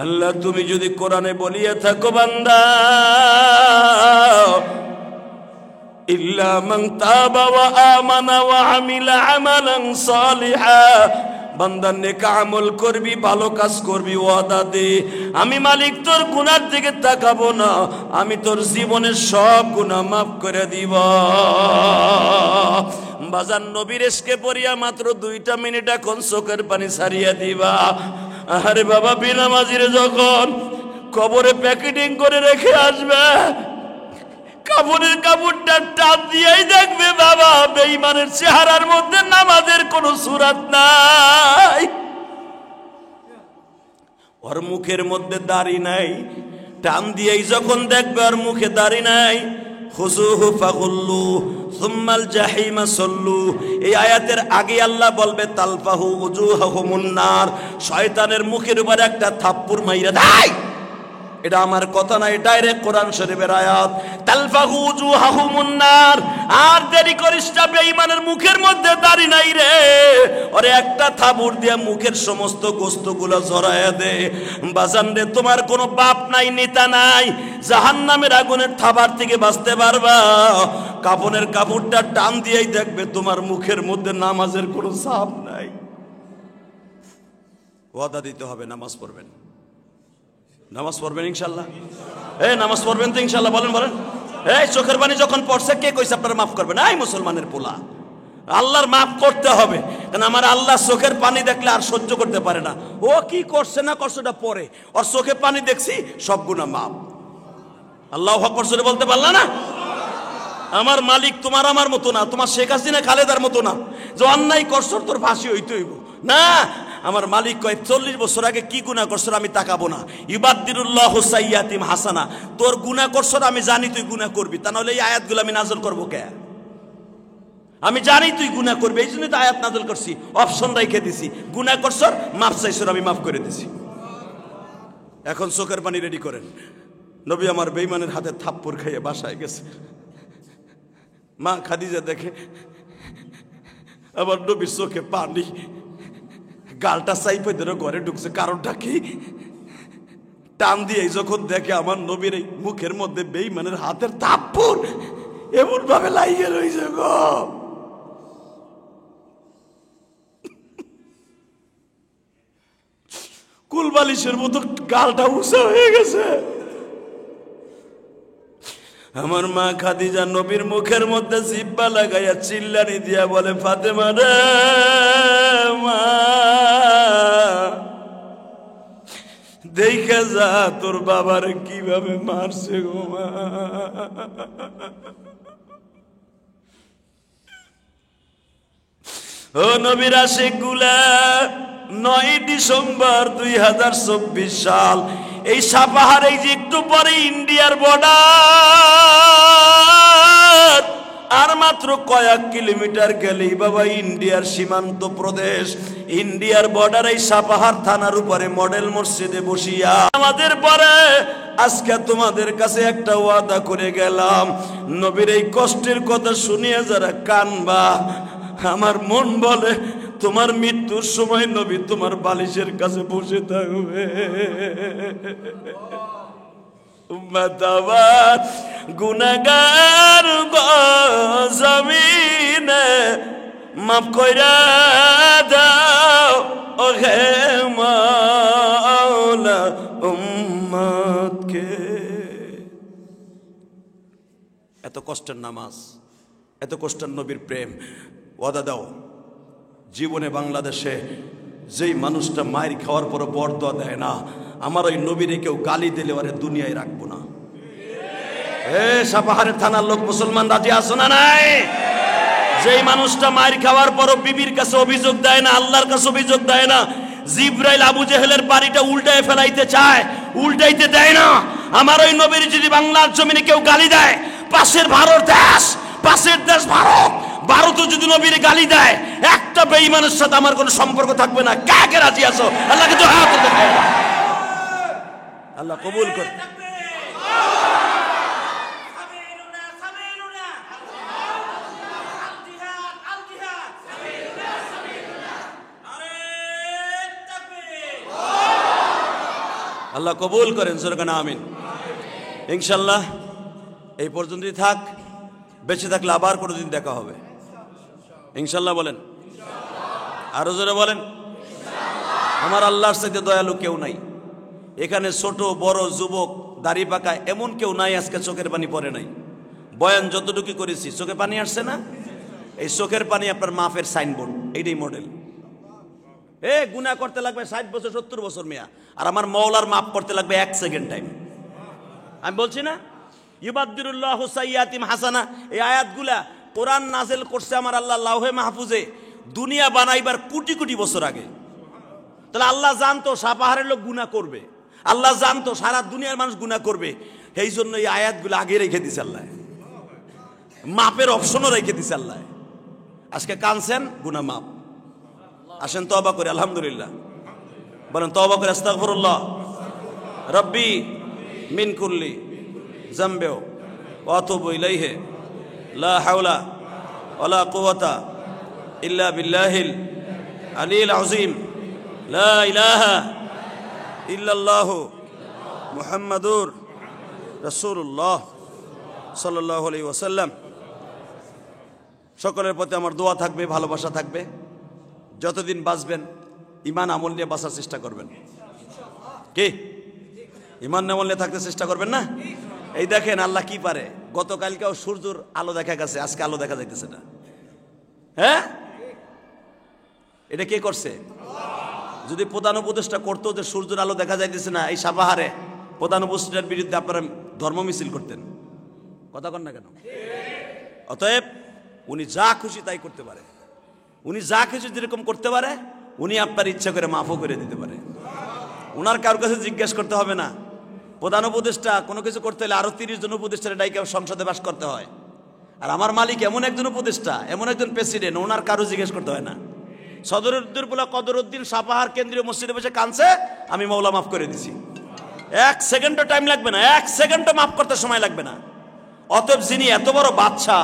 আল্লাহ তুমি যদি কোরআনে বলিয়া থাকো বান্দা, ইল্লা মান তাবা ওয়া আমানা ওয়া আমিলা আমালান সালিহা, বান্দা নেক আমল করবি, ভালো কাজ করবি, ওয়াদা দে আমি মালিক তোর গুনার দিকে তাকাবো না, আমি তোর জীবনের সব গুনাহ মাফ করে দিব। বাজার নবীর এসকে পড়িয়া মাত্র 2টা মিনিট এখন চোখের পানি ছাড়িয়া দিবা। আরে বাবা বেনামাজির যখন কবরে প্যাকেটিং করে রেখে আসবে, কাপড়ের কাপড়টা টাপ দিয়েই দেখবে বাবা বেঈমানের চেহারার মধ্যে নামাজের কোনো সূরাত নাই, ওর মুখের মধ্যে দাড়ি নাই, টান দিয়েই যখন দেখবে ওর মুখে দাড়ি নাই, খুযুহু ফাগুল্লু সুম্মাল জাহিমা সল্লু। এই আয়াতের আগে আল্লাহ বলবে তালফাহু উজুহাহুমুন নার, শয়তানের মুখের উপর একটা থাপ্পড় মাইরা দেয়। এটা আমার কথা না, ডাইরেক্ট কোরআন শরীফের আয়াত। তালফাহু উজুহাহুমুন নার, আর দেরি করিস না, বেঈমানের মুখের মধ্যে দাড়ি নাই রে, ওরে একটা থাবুর দিয়া মুখের সমস্ত গোস্তগুলো জড়ায়া দে। বাজান রে, তোমার কোনো বাপ নাই, নেতা নাই, জাহান্নামের আগুনের থাবার থেকে বাঁচতে পারবা, কাফনের কাপড়টা টান দিয়েই দেখবে তোমার মুখের মধ্যে নামাজের কোনো ছাপ নাই। ওয়াদা দিতে হবে, নামাজ পড়বেন, নামাজ পড়বেন ইনশাল্লাহ। নামাজ পড়বেন তো ইনশাল্লাহ? বলেন বলেন। চোখের পানি যখন পড়ছে কে কইছে আপনারা মাফ করবেন? মুসলমানের পোলা, আল্লাহর মাফ করতে হবে, কারণ আমার আল্লাহ চোখের পানি দেখলে আর সহ্য করতে পারে না। ও কি করছে না করছে ওটা পরে, ওর চোখে পানি দেখছি, সব গুনাহ মাফ। আল্লাহু আকবার জোরে বলতে পারলা না? আমার মালিক তোমার আমার মতো না, তোমার শেখ হাসিনা খালেদার মতো না যে অন্যায় করছ তোর ফাঁসি হইতে হইব না। আমার মালিক কয় 40 বছর আগে কি গুনাহ করছ আমি তাকাবো না। ইবাদদিরুল্লাহু সাইয়াতিম হাসানা, তোর গুনাহ করছ আমি জানি তুই গুনাহ করবি, তা নাহলে এই আয়াতগুলো আমি নাযিল করব কে? আমি জানি তুই গুনাহ করবি, এই জন্যই তো আয়াত নাযিল করছি, অপশন রেখে দিছি। গুনাহ করছ, মাফ চাইছ, আমি মাফ করে দিছি। এখন চোখের পানি রেডি করেন। নবী আমার বেঈমানের হাতে থাপ্পড় খেয়ে বাসায় গেছে, মা খাদিজা দেখে আবার নবীর চোখে পানি, গালটা চাইপে ধরে ঘরে ঢুকছে। কারণটা কি? টান দিয়ে যখন দেখে আমার নবীর এই মুখের মধ্যে বেঈমানের হাতের থাপ্পড় এমন ভাবে লাগিয়ে রয়েছে গো, কুলবালিশের মতো গালটা উঁচা হয়ে গেছে। আমার মা খাদিজা নবীর মুখের মধ্যে জিব্বা লাগাইয়া চিল্লানি দিয়া বলে, ফাতেমা রে মা, দেখে যা তোর বাবার কিভাবে মারছে গো মা। ও নবীর আশিকগুলা, 9 ডিসেম্বর 2024 সাল, এই সাপাহার, এই যে একটু পরে ইন্ডিয়ার বর্ডার, আর মাত্র কয়েক কিলোমিটার গেলেই বাবা ইন্ডিয়ার সীমান্ত প্রদেশ, ইন্ডিয়ার বর্ডার। এই সাপাহার থানার উপরে মডেল মসজিদে বসিয়া আমাদের পরে আজকে তোমাদের কাছে একটা ওয়াদা করে গেলাম, নবীর এই কষ্টের কথা শুনিয়ে যারা কানবা, আমার মন বলে তোমার মৃত্যুর সময় নবী তোমার বালিশের কাছে বসে থাকবে। উম্মতাবাদ গুনাহগার জমিনে মাফ কইরা দাও ও হে মাওলা উম্মতকে। এত কষ্টের নামাজ, এত কষ্টের নবীর প্রেম, ওয়াদা দাও জীবনে বাংলাদেশে যেই মানুষটা মায়ের খাওয়ার পরে বরদোয়া দেয় না, আমার ওই নবীরে কেউ গালি দিলে ওরে দুনিয়ায় রাখবো না। সাপাহারের থানার লোক মুসলমান রাজি আছো না নাই? যেই মানুষটা মায়ের খাওয়ার পরও বিবির কাছে অভিযোগ দেয় না, আল্লাহর কাছে অভিযোগ দেয় না, জিব্রাইল আবু জেহেলের বাড়িটা উল্টায় ফেলাইতে চায়, উল্টাইতে দেয় না, আমার ওই নবীর যদি বাংলার জমিনে কেউ গালি দেয়, পাশের ভারত দেশ, পাশের দেশ ভারত, ভারতও যদি নবীর গালি দেয়, একটা বেঈমানের সাথে আমার কোনো সম্পর্ক থাকবে না। কাকে রাজি আছো? আল্লাহকে তো হাত দেখায়, আল্লাহ কবুল করে। আল্লাহ কবুল করেন, সুরকানা আমিন। ইনশাল্লাহ এই পর্যন্তই থাক, বেঁচে থাকলে আবার কোনোদিন দেখা হবে ইনশাল্লাহ। বলেন আরো জোরে বলেন। আমার আল্লাহর সাথে দয়ালু কেউ নাই এখানে, ছোট বড় যুবক দাড়ি পাকা এমন কেউ নাই আজকে চোখের পানি পড়ে নাই। বয়ান যতটুকু করেছি চোখে পানি আসছে না? এই চোখের পানি আপনার মাফের সাইনবোর্ড, এইটাই মডেল। গুনাহ করতে লাগবে 60 বছর 70 বছর মিয়া, আর আমার মওলার মাফ করতে লাগবে 1 সেকেন্ড টাইম। আমি বলছি না, ইউবাদদিরুল্লাহু সাইয়্যাতিম হাসানা, এই আয়াতগুলা কোরআন নাযিল করছে আমার আল্লাহ লাউহে মাহফুজে দুনিয়া বানাইবার কোটি কোটি বছর আগে। তাহলে আল্লাহ জানতো সাপাহারের লোক গুনাহ করবে, আল্লাহ জানতো সারা দুনিয়ার মানুষ গুনাহ করবে, এই জন্য এই আয়াতগুলো আগে রেখে দিছে আল্লাহ, মাপের অপশনও রেখে দিছে আল্লাহ। আজকে কানছেন, গুনাহ মাপ। আসেন তওবা করে, আলহামদুলিল্লাহ বলেন, তওবা করে আস্তাগফিরুল্লাহ রব্বি মিন কুল্লি যামবি ওয়া আতুবু ইলাইহি লা হাওলা ওয়ালা কুওয়াতা ইল্লা বিল্লাহিল আলিয়্যিল আযীম লা ইলাহা ইল্লাল্লাহু মুহাম্মাদুর রাসূলুল্লাহ সাল্লাল্লাহু আলাইহি ওয়াসাল্লাম। সকলের প্রতি আমার দোয়া থাকবে, ভালোবাসা থাকবে। যতদিন বাঁচবেন ইমান আমল নিয়ে বাঁচার চেষ্টা করবেন। কি ইমান আমল নিয়ে থাকতে চেষ্টা করবেন না? এই দেখেন আল্লাহ কি পারে, গতকালকেও সূর্যের আলো দেখা গেছে, আজকে আলো দেখা যাইতেছে না। হ্যাঁ, এটা কে করছে? যদি প্রধান উপদেষ্টা করতো যে সূর্যের আলো দেখা যাইতেছে না, এই সাপাহারে প্রধান উপদেষ্টার বিরুদ্ধে আপনারা ধর্ম মিছিল করতেন। কথা কন না কেন? অতএব উনি যা খুশি তাই করতে পারে, উনি যা কিছু যেরকম করতে পারে, উনি আপনার ইচ্ছা করে মাফও করে দিতে পারে। ওনার কারোর কাছে জিজ্ঞেস করতে হবে না। প্রধান উপদেষ্টা কোনো কিছু করতে হলে আরো 30 জন উপদেষ্টার ডাইকে সংসদে বাস করতে হয়। আর আমার মালিক এমন একজন উপদেষ্টা, এমন একজন প্রেসিডেন্ট, ওনার কারো জিজ্ঞেস করতে হয় না। সদরুদ্দৌলা কদরউদ্দিন সাপাহার কেন্দ্রীয় মসজিদে বসে কানছে, আমি মওলা মাফ করে দিছি। 1 সেকেন্ডও টাইম লাগবে না, 1 সেকেন্ডও মাফ করতে সময় লাগবে না। অতএব যিনি এত বড় বাদশা,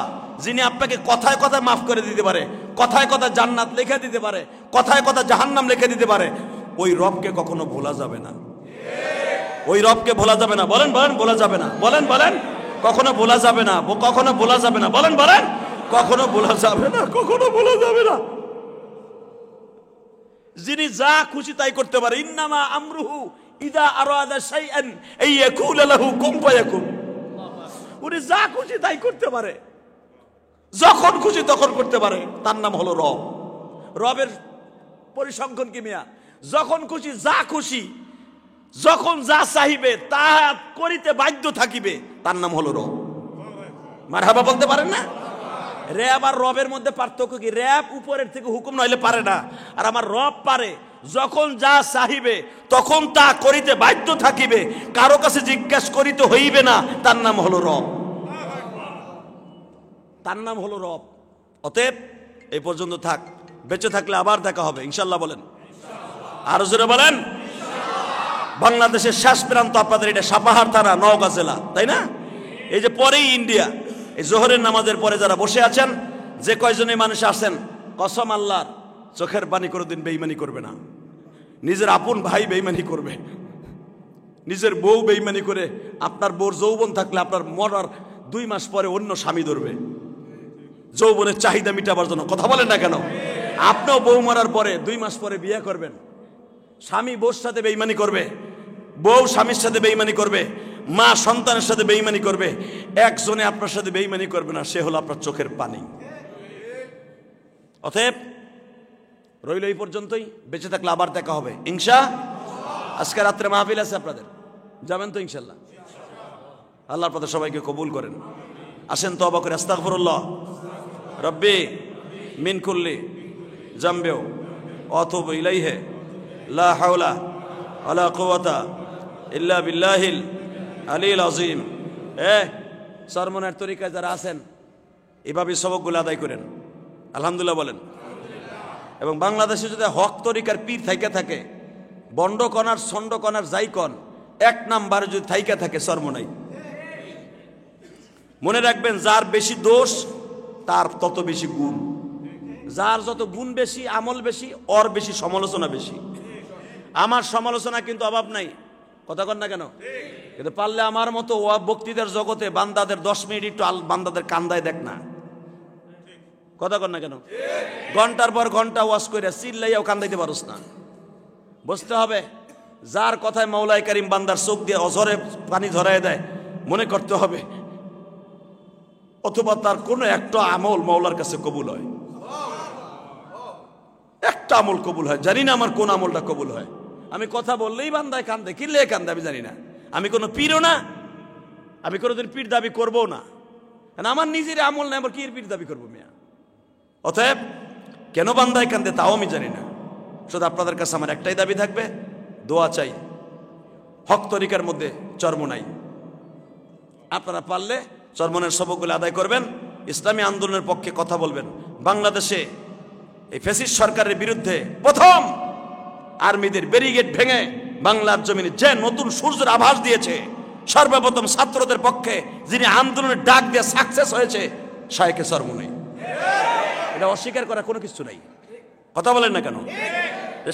যিনি আপনাকে কথায় কথায় মাফ করে দিতে পারে, কথায় কথায় জান্নাত লিখে দিতে পারে, কথায় কথায় জাহান্নাম লিখে দিতে পারে, ওই রবকে কখনো ভোলা যাবে না। ওই রবকে ভোলা যাবে না। বলেন বলেন, ভোলা যাবে না। বলেন বলেন, কখনো ভোলা যাবে না, কখনো ভোলা যাবে না। বলেন বলেন, কখনো ভোলা যাবে না, কখনো ভোলা যাবে না। যিনি যা খুশি তাই করতে পারে, ইন্নামা আমরুহু ইদা আরাদা শাইআন আইয়াকুলা লাহু কুন ফায়াকুন। উনি যা খুশি তাই করতে পারে, যখন খুশি তখন করতে পারে, তার নাম হলো রব। রবের পরিসংখ্যান কি মিয়া? যখন খুশি যা খুশি, যখন যা চাইবে তা করিতে বাধ্য থাকিবে, তার নাম হলো রব। মারহাবা বলতে পারেন না? র‍্যাব আর রবের মধ্যে পার্থক্য কি? র‍্যাব উপরের থেকে হুকুম নইলে পারে না, আর আমার রব পারে। যখন যা চাহিবে তখন তা করিতে বাধ্য থাকিবে, কারো কাছে জিজ্ঞাসা করিতে হইবে না, তার নাম হলো রব। তার নাম হলো রব। অতএব এই পর্যন্ত থাক, বেঁচে থাকলে আবার দেখা হবে ইনশাল্লাহ। বলেন আরো জোরে বলেন। বাংলাদেশের শেষ প্রান্ত আপনাদের এটা সাপাহার থানা, নওগাঁ জেলা, তাই না? এই যে পরেই ইন্ডিয়া, এই জোহরের নামাজের পরে যারা বসে আছেন, যে কয়জনে মানুষ আসেন, কসম আল্লাহর, চোখের পানি কোনোদিন বেঈমানি করবে না। নিজের আপন ভাই বেঈমানি করবে, নিজের বউ বেঈমানি করে, আপনার বউর যৌবন থাকলে আপনার মরার 2 মাস পরে অন্য স্বামী ধরবে যৌবনের চাহিদা মিটাবার জন্য। কথা বলেন না কেন? আপনিও বউ মরার পরে 2 মাস পরে বিয়ে করবেন, স্বামী বউর সাথে বেঈমানি করবে, বউ স্বামীর সাথে বেঈমানি করবে, মা সন্তানের সাথে বেঈমানি করবে। একজনে আপনার সাথে বেঈমানি করবে না, সে হলো আপনার চোখের পানি। অতএব রইল এই পর্যন্তই, বেঁচে থাকলে আবার দেখা হবে ইনশা। আজকে রাত্রে মাহফিল আছে আপনাদের, যাবেন তো ইনশাল্লাহ? আল্লাহর পথে সবাইকে কবুল করেন। আসেন তওবা করে আস্তাগফিরুল্লাহ রব্বি মিন কুল্লি জামবিও আতুবু ইলাইহি লা হাওলা ওয়ালা কুওয়াতা ইল্লা বিল্লাহিল আলিয়্যিল আযীম। সরমনের তরিকায় যারা আছেন এভাবে সবকগুলো আদায় করেন, আলহামদুলিল্লাহ বলেন। এবং বাংলাদেশে যদি হক তরিকার পীর থাইকা থাকে, বন্ড কনার ছন্ড কনার যাইকন এক নাম্বারে যদি থাইকা থাকে সরমনাই। মনে রাখবেন, যার বেশি দোষ তার তত বেশি গুণ, যার যত গুণ বেশি, আমল বেশি, ওর বেশি সমালোচনা বেশি। আমার সমালোচনা কিন্তু অভাব নাই, কথা কন না কেন? কিন্তু পারলে আমার মতো ও বক্তৃতার জগতে বান্দাদের 10 মিনিট একটু বান্দাদের কান্দায় দেখ না, কথা কন না কেন? ঘন্টার পর ঘন্টা ওয়াজ করে চিল্লাইয়াও কান্দাইতে পারোস না। বুঝতে হবে, যার কথায় মাওলাই কারিম বান্দার চোখ দিয়ে অঝরে পানি ধরায় দেয়, মনে করতে হবে অথবা তার কোনো একটা আমল মাওলার কাছে কবুল হয়। একটা আমল কবুল হয়, জানি না আমার কোন আমলটা কবুল হয়। আমি কথা বললেই বান্দায় কান্দে, কিনলে কান্দে আমি জানি না। আমি কোনো পীরও না, আমি কোনোদিন পীর দাবি করবো না, কারণ আমার নিজের আমল না, আমার কি পীর দাবি করবো মিয়া? অতএব কেন বান্দায় কান্দে তাও আমি জানি না। শুধু আপনাদের কাছে আমার একটাই দাবি থাকবে, দোয়া চাই, হক তরিকার মধ্যে চর্ম নাই। আপনারা পারলে চর্মনের সবকগুলো আদায় করবেন, ইসলামী আন্দোলনের পক্ষে কথা বলবেন। বাংলাদেশে এই ফ্যাসিস্ট সরকারের বিরুদ্ধে প্রথম আর্মিদের ব্যারিকেড ভেঙে বাংলার জমিনে যে নতুন সূর্যের আভাস দিয়েছে, সর্বপ্রথম ছাত্রদের পক্ষে যিনি আন্দোলনের ডাক দিয়ে সাকসেস হয়েছে, শায়েখে চরমনাই। এটা অস্বীকার করা কোনো কিছু নাই, কথা বলেন না কেন?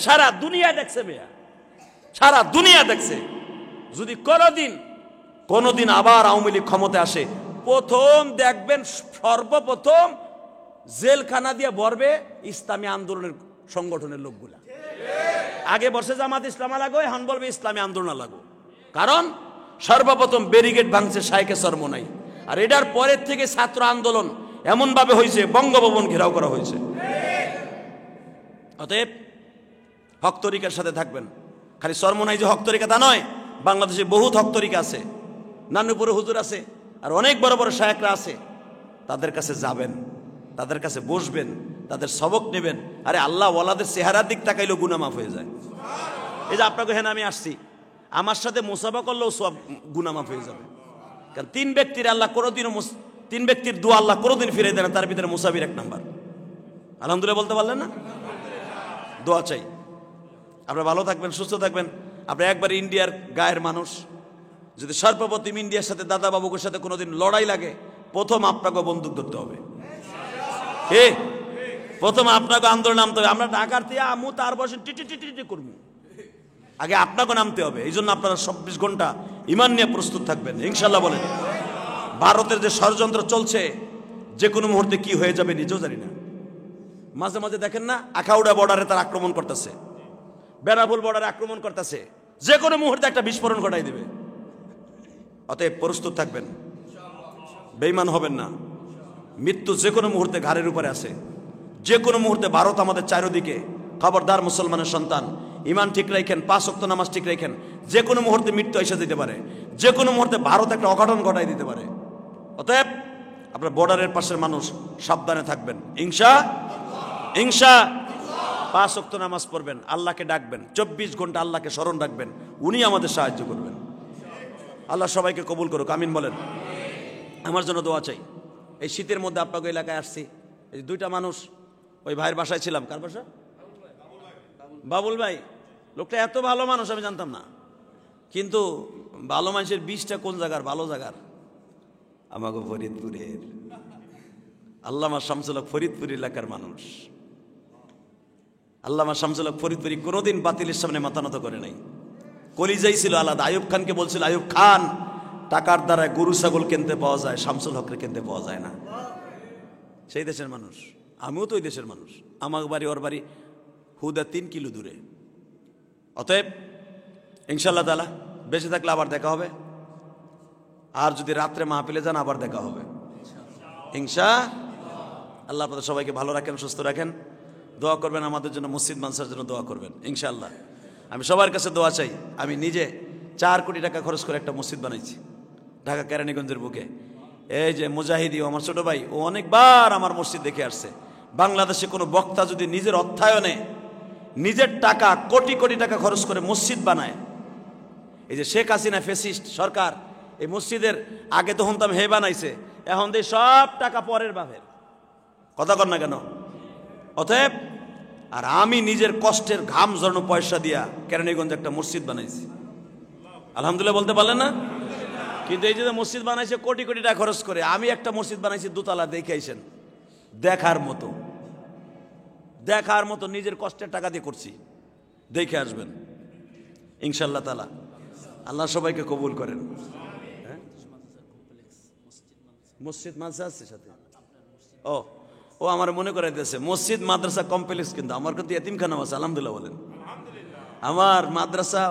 সারা দুনিয়া দেখছে মেয়া, সারা দুনিয়া দেখছে। যদি কোনদিন আবার আওয়ামী লীগ ক্ষমতায় আসে, প্রথম দেখবেন সর্বপ্রথম জেলখানা দিয়ে ভরবে ইসলামী আন্দোলনের সংগঠনের লোকগুলা। আগে বসে জামাত ইসলাম লাগো, এখন বলবে ইসলামী আন্দোলন লাগো। কারণ সর্বপ্রথম ব্যারিকেড ভাঙছে শায়েখে চরমনাই। আর এটার পরের থেকে ছাত্র আন্দোলন এমন ভাবে হয়েছে, বঙ্গভবন ঘেরাও করা হয়েছে। অতএব হক তরিকার সাথে থাকবেন। খালি চরমনাই যে হক তরিকা তা নয়, বাংলাদেশে বহুত হক তরিকা আছে, নানুপুরে হুজুর আছে, আর অনেক বড় বড় শায়েখরা আছে। তাদের কাছে যাবেন, তাদের কাছে বসবেন, তাদের সবক নেবেন। আরে আল্লাহ ওয়ালাদের চেহারার দিক তাকাইলেও গুনাহ মাফ হয়ে যায়। এই যে আপনাকে হেন আমি আসছি, আমার সাথে মুসাফা করলেও সব গুনাহ মাফ হয়ে যাবে। কারণ 3 ব্যক্তির আল্লাহ কোনোদিনও 3 ব্যক্তির দোয়া আল্লাহ কোনোদিন ফিরে দেয় না, তার ভিতরে মুসাফির 1 নাম্বার। আলহামদুলিল্লাহ বলতে পারলেন না? দোয়া চাই, আপনারা ভালো থাকবেন, সুস্থ থাকবেন। আপনারা একবার ইন্ডিয়ার গায়ের মানুষ, যদি সর্বপ্রথম ইন্ডিয়ার সাথে দাদা বাবুকের সাথে কোনোদিন লড়াই লাগে, প্রথম আপনাকে বন্দুক ধরতে হবে। প্রথম আপনাকে আন্দোলন নামতে হবে। আমরা ঢাকার থেকে আমু তার বসে টিটি করবো, আগে আপনাকে নামতে হবে। এই জন্য আপনারা 24 ঘন্টা ইমান নিয়ে প্রস্তুত থাকবেন ইনশাল্লাহ। বলেন, ভারতের যে ষড়যন্ত্র চলছে, যে কোনো মুহূর্তে কি হয়ে যাবে নিজেও জানি না। মাঝে মাঝে দেখেন না, আখাউড়া বর্ডারে তার আক্রমণ করতেছে, বেনাপুল বর্ডারে আক্রমণ করতেছে, যে কোনো মুহূর্তে একটা বিস্ফোরণ ঘটাই দেবে। অতএব প্রস্তুত থাকবেন, বেঈমান হবেন না। মৃত্যু যে কোনো মুহূর্তে ঘাড়ের উপরে আছে, যে কোনো মুহূর্তে ভারত আমাদের চারিদিকে। খবরদার মুসলমানের সন্তান, ইমান ঠিক রাখেন, 5 ওয়াক্ত নামাজ ঠিক রাখেন। যে কোনো মুহূর্তে মৃত্যু এসে যেতে পারে, যে কোনো মুহূর্তে ভারত একটা অঘটন ঘটাই দিতে পারে। অতএব আপনার বর্ডারের পাশের মানুষ সাবধানে থাকবেন ইনশা 5 ওয়াক্ত নামাজ পড়বেন, আল্লাহকে ডাকবেন, 24 ঘন্টা আল্লাহকে স্মরণ রাখবেন, উনি আমাদের সাহায্য করবেন। আল্লাহ সবাইকে কবুল করুক, আমিন বলেন। আমার জন্য দোয়া চাই। এই শীতের মধ্যে আপনাকে এলাকায় আসছি, এই 2টা মানুষ, ওই ভাইয়ের বাসায় ছিলাম। কার বাসা? বাবুল ভাই। লোকটা এত ভালো মানুষ আমি জানতাম না, কিন্তু ভালো মানুষের 20টা কোন জায়গার ভালো জায়গার? আমাকে ফরিদপুরের আল্লামা শামসুল হক ফরিদপুর এলাকার মানুষ। আল্লামা শামসুল হক ফরিদপুরি কোনোদিন বাতিলের সামনে মাথা নত করে নাই। কলিজাই ছিল আলাদা। আইয়ুব খানকে বলছিল, আইয়ুব খান, টাকার দ্বারা গরু ছাগল কিনতে পাওয়া যায়, শামসুল হককে কিনতে পাওয়া যায় না। সেই দেশের মানুষ, আমিও তো ওই দেশের মানুষ। আমার বাড়ি ওর বাড়ি হুদা 3 কিলো দূরে। অতএব ইনশাআল্লাহ তাআলা বেঁচে থাকলে আবার দেখা হবে, আর যদি রাত্রে মাহফিলে যান আবার দেখা হবে ইনশাআল্লাহ। আল্লাহ আপনাদের সবাইকে ভালো রাখেন, সুস্থ রাখেন। দোয়া করবেন আমাদের জন্য, মসজিদ মানসার জন্য দোয়া করবেন ইনশাআল্লাহ। আমি সবার কাছে দোয়া চাই। আমি নিজে 4 কোটি টাকা খরচ করে একটা মসজিদ বানাইছি ঢাকা কেরানীগঞ্জের বুকে। এই যে মুজাহিদি, আমার ছোট ভাই, ও অনেকবার আমার মসজিদ দেখে আসছে। বাংলাদেশে কোনো বক্তা যদি নিজের অর্থায়নে নিজের টাকা কোটি কোটি টাকা খরচ করে মসজিদ বানায়, এই যে শেখ হাসিনা ফেসিস্ট সরকার এই মসজিদের আগে তো শুনতাম হে বানাইছে, এখন দিয়ে সব টাকা পরের বাপের, কথা কর না কেন? অতএব আর আমি নিজের কষ্টের ঘাম ঝরানো পয়সা দিয়া কেরানীগঞ্জে একটা মসজিদ বানাইছি, আলহামদুলিল্লাহ বলতে পারলেন না? কিন্তু এই যে মসজিদ বানাইছে কোটি কোটি টাকা খরচ করে, আমি একটা মসজিদ বানাইছি দোতলা, দেখে আইছেন, দেখার মতো, দেখার মতো নিজের কষ্টের টাকা দিয়ে করছি, দেখে আসবেন ইনশাআল্লাহ তাআলা। আল্লাহ সবাইকে কবুল করেন। মসজিদ মাদ্রাসা আছে সাথে, ও ও আমার মনে করে দিয়েছে মসজিদ মাদ্রাসা কমপ্লেক্স, কিন্তু আমার কিন্তু এতিমখানা আছে, আলহামদুলিল্লাহ বলেন। আমার মাদ্রাসা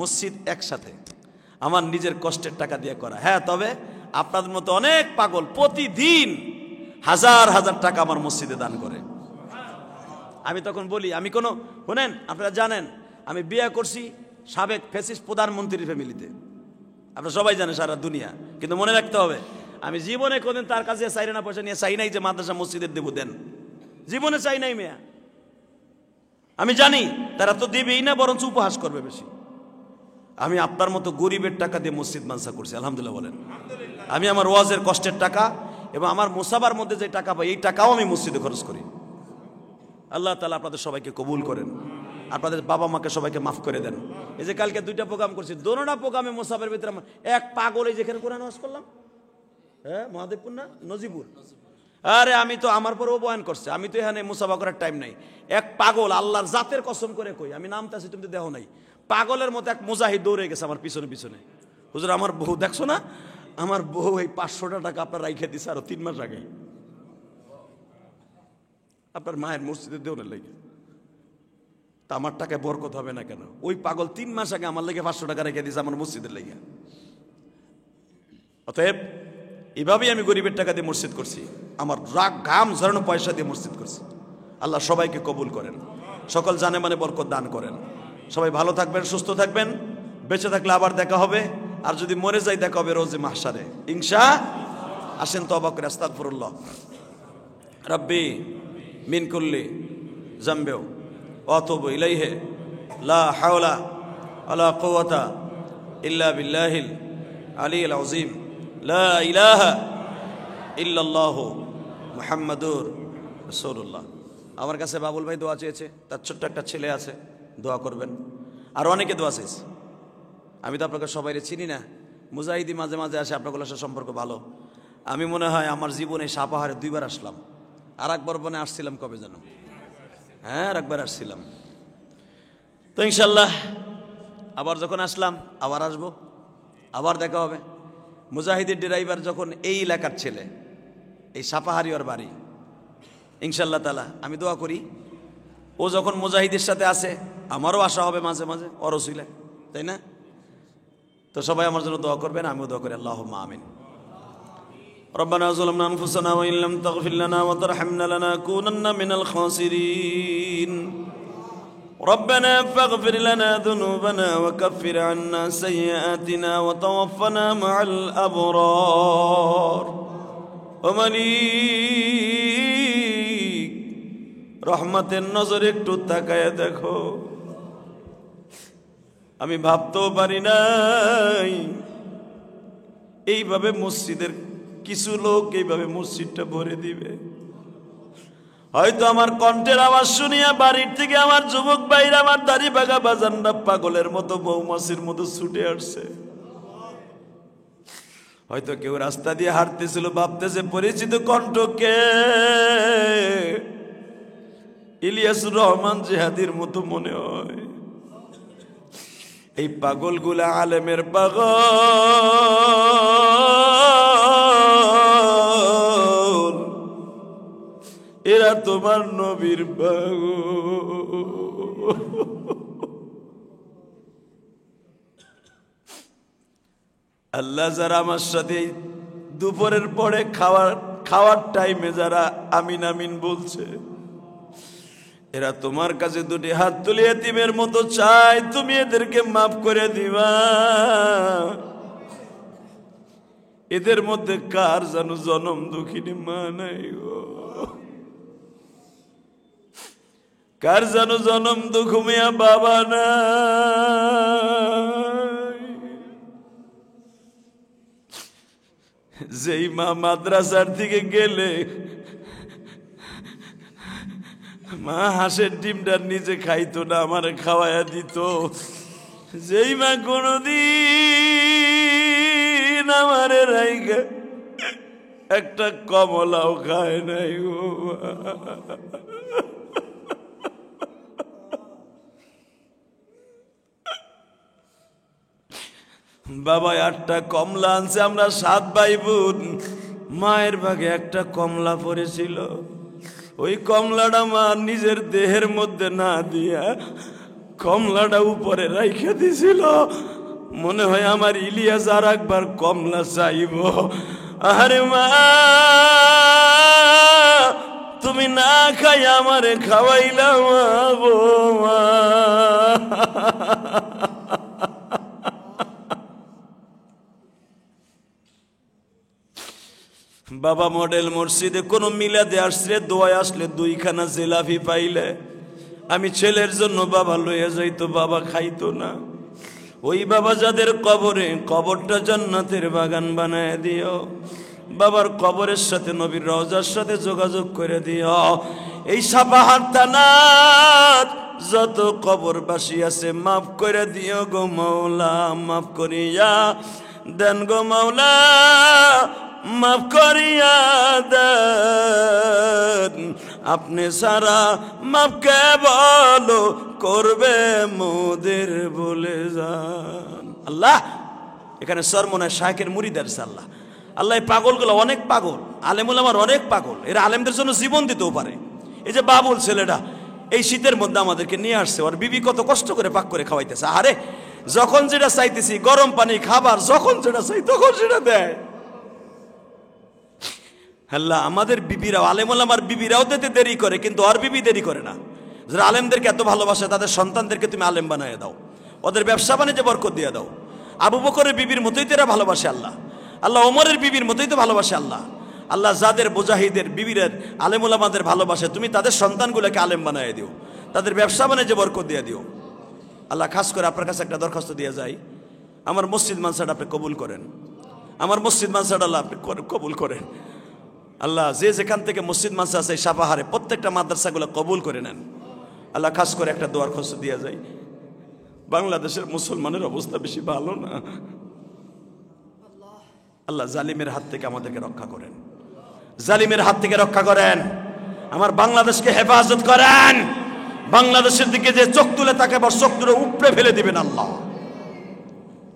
মসজিদ একসাথে, আমার নিজের কষ্টের টাকা দিয়ে করা। হ্যাঁ, তবে আপনাদের মতো অনেক পাগল প্রতিদিন হাজার হাজার টাকা আমার মসজিদে দান করে। আমি তখন বলি, আমি কোনো, শোনেন আপনারা জানেন আমি বিয়ে করছি সাবেক ফ্যাসিস্ট প্রধানমন্ত্রীর ফ্যামিলিতে, আপনারা সবাই জানেন সারা দুনিয়া। কিন্তু মনে রাখতে হবে, আমি জীবনে কোনদিন তার কাছে চাইনা পয়সা নিয়ে চাই নাই যে মাদ্রাসা মসজিদের দেব দেন, জীবনে চাই নাই মেয়া। আমি জানি তারা তো দেবেই না, বরঞ্চ উপহাস করবে বেশি। আমি আপনার মতো গরিবের টাকা দিয়ে মসজিদ মাদ্রাসা করছি, আলহামদুলিল্লাহ বলেন। আমি আমার ওয়াজের কষ্টের টাকা এবং আমার মুসাবার মধ্যে যে টাকা পাই, এই টাকাও আমি মসজিদে খরচ করি। আল্লাহ তাআলা আপনাদের সবাইকে কবুল করেন, আপনাদের বাবা মাকে সবাইকে মাফ করে দেন। এই যে কালকে 2টা প্রোগ্রাম করছি, দোনোটা প্রোগ্রামে মুসাফের ভিতরে এক পাগল, এই যেখানে কোরআন ওয়াজ করলাম, হ্যাঁ মহাদেবপুর না নজিপুর, আরে আমি তো আমার পরেও বয়ান করছে, আমি তো এখানে মুসাফা করার টাইম নাই। এক পাগল, আল্লাহর জাতের কসম করে কই, আমি নামটা আছি তুমি তো দেখো নাই, পাগলের মতো এক মুজাহিদ দৌড়ে গেছে আমার পিছনে পিছনে। হুজুর আমার বউ দেখছো না, আমার বউ এই 500টা টাকা আপনার রাইখে দিছে আরো 3 মাস আগে, আপনার মায়ের মসজিদে দেওয়ার লেগে। তা আমার টাকায় বরকত হবে না কেন? ওই পাগল 3 মাস আগে আমার লেগে 500 টাকা রেখে দিয়েছে আমার মসজিদের লেগে। অতএব এভাবেই আমি গরিবের টাকা দিয়ে মসজিদ করছি, আমার রাগ ঘাম ঝরানো পয়সা দিয়ে মসজিদ করছি। আল্লাহ সবাইকে কবুল করেন, সকল জানে মানে বরকত দান করেন। সবাই ভালো থাকবেন, সুস্থ থাকবেন, বেঁচে থাকলে আবার দেখা হবে, আর যদি মরে যাই দেখা হবে রোজে মাহশারে ইনশাআল্লাহ। আসেন তওবা করে আস্তাগফিরুল্লাহ রাব্বি মিন কুল্লি জামবি ওয়া আতুবু ইলাইহি লা হাওলা ওয়ালা কুওয়াতা ইল্লা বিল্লাহিল আলিয়্যিল আযীম লা ইলাহা ইল্লাল্লাহু মুহাম্মাদুর রাসূলুল্লাহ। আমার কাছে বাবুল ভাই দোয়া চেয়েছে, তার ছোট্ট একটা ছেলে আছে, দোয়া করবেন। আর অনেকে দোয়া চেয়েছে, আমি তো আপনাকে সবাই চিনি না, মুজাহিদি মাঝে মাঝে আসে, আপনাগুলোর সাথে সম্পর্ক ভালো। আমি মনে হয় আমার জীবনে সাপাহারে 2বার আসলাম, আর একবার বনে আসছিলাম কবে যেন, হ্যাঁ আর একবার আসছিলাম। তো ইনশাল্লাহ আবার যখন আসলাম আবার আসবো, আবার দেখা হবে। মুজাহিদের ড্রাইভার যখন এই এলাকার ছেলে, এই সাপাহারি ওর বাড়ি, ইনশাল্লাহ তাআলা আমি দোয়া করি ও যখন মুজাহিদের সাথে আসে আমারও আশা হবে মাঝে মাঝে ওর ওসিলায়, তাই না? তো সবাই আমার জন্য দোয়া করবেন, আমিও দোয়া করি, আল্লাহুম্মা আমিন। ربنا ظلمنا أنفسنا وإن لم تغفر لنا وترحمنا لنكونن من الخاسرين ربنا فاغفر لنا ذنوبنا وكفر عنا سيئاتنا وتوفنا مع الأبرار ومليك রহমতের নজরে একটু তাকায় দেখো, আমি ভাবতেও পারি নাই এইভাবে মসজিদের কিছু লোক এইভাবে মসজিদটা ভরে দিবে। হয়তো আমার কণ্ঠের আওয়াজ শুনিয়া বাড়ির থেকে আমার যুবক ভাইরা, আমার দাড়ি বাগা বাজানরা পাগলের মতো মৌমাছির মতো ছুটে আসছে। হয়তো কেউ রাস্তা দিয়ে হাঁটতেছিল, ভাবতেছে পরিচিত কণ্ঠ কে, ইলিয়াসুর রহমান জিহাদির মতো মনে হয়। এই পাগলগুলা আলেমের পাগল, এরা তোমার নবীর পাগল। আল্লাহ যারা আমার সাথে দুপুরের পরে খাওয়ার টাইমে যারা আমিন আমিন বলছে, এরা তোমার কাছে দুটি হাত তুলে এতিমের মতো চায়, তুমি এদেরকে মাফ করে দিবা। এদের মধ্যে কার যেন জনম দুঃখিনী মা নাই গো, কার যেন জনম দুঃখমিয়া বাবা নাই। যেই মা মাদ্রাসার থেকে গেলে মা হাঁসের ডিমটা নিজে খাইতো না, আমার খাওয়াইয়া দিত। যেই মা কোনদিন আমারে রাইগা একটা কমলাও খায় নাই গো। বাবা 8টা কমলা আনছে, আমরা 7 ভাই বোন, মায়ের ভাগে একটা কমলা পড়েছিল। ওই কমলাটা মা নিজের দেহের মধ্যে না দিয়া কমলাটা উপরে রাইখা দিছিল। মনে হয় আমার ইলিয়াস আর একবার কমলা চাইব। আরে মা, তুমি না খাই আমারে খাওয়াইলাম মা। বাবা মডেল মসজিদে কোন মিলাদে আসলে দোয়া আসলে 2খানা জিলাপি পাইলে আমি ছেলের জন্য বাবা লইয়া যাইতো, বাবা খাইতো না। ওই বাবা যাদের কবরে, কবরটা জান্নাতের বাগান বানায় দিও। বাবার কবরের সাথে নবীর রওজার সাথে যোগাযোগ করে দিও। এই সাপাহার থানার যত কবরবাসী আছে মাফ করে দিও গো মাওলা, মাফ করিয়া দেন গো মাওলা, মাফ করিয়া দেন। আপনি সারা মাফ কে বলো করবে মোদের বলে যান। আল্লাহ এখানে সরমনায় শায়খের মুরিদের আল্লাহ, আল্লাহ এই পাগলগুলো অনেক পাগল, আলেমুল আমার অনেক পাগল, এরা আলেমদের জন্য জীবন দিতেও পারে। এই যে বাবুল ছেলেটা এই শীতের মধ্যে আমাদেরকে নিয়ে আসছে, ওর বিবি কত কষ্ট করে পাক করে খাওয়াইতেছে। আরে যখন যেটা চাইতেছি, গরম পানি খাবার, যখন যেটা চাই তখন সেটা দেয়। আল্লাহ আমাদের বিবিরাও, আলেমুল আমার বিবিরাও দিতে দেরি করে, কিন্তু ওর বিবি দেরি করে না। যারা আলেমদেরকে এত ভালোবাসে তাদের সন্তানদেরকে তুমি আলেম বানিয়ে দাও, ওদের ব্যবসা বাণিজ্যে বরকত দিয়ে দাও। আবু বকরের বিবির মতোই তো এরা ভালোবাসে আল্লাহ। আল্লাহ ওমরের বিবির মতোই তো ভালোবাসে আল্লাহ। আল্লাহ যাদের মুজাহিদের বিবিরের আলেমুল আমাদের ভালোবাসে, তুমি তাদের সন্তানগুলোকে আলেম বানিয়ে দিও, তাদের ব্যবসা বাণিজ্যে বরকত দিয়ে দিও। আল্লাহ খাস করে আপনার কাছে একটা দরখাস্ত দিয়ে যাই, আমার মসজিদ মানসাটা আপনি কবুল করেন, আমার মসজিদ মানসাটা আল্লাহ আপনি কবুল করেন। আল্লাহ যে যেখান থেকে মসজিদ মানসা আছে সাপাহারে প্রত্যেকটা মাদ্রাসাগুলো কবুল করে নেন। আল্লাহ খাস করে একটা দোয়ার খোঁজ দিয়ে যায়, বাংলাদেশের মুসলমানের অবস্থা বেশি ভালো না। আল্লাহ জালিমের হাত থেকে আমাদেরকে রক্ষা করেন, জালিমের হাত থেকে রক্ষা করেন, আমার বাংলাদেশকে হেফাজত করেন। বাংলাদেশের দিকে যে চোখ তুলে তাকে আবার চোখ তুলে উপড়ে ফেলে দিবেন আল্লাহ।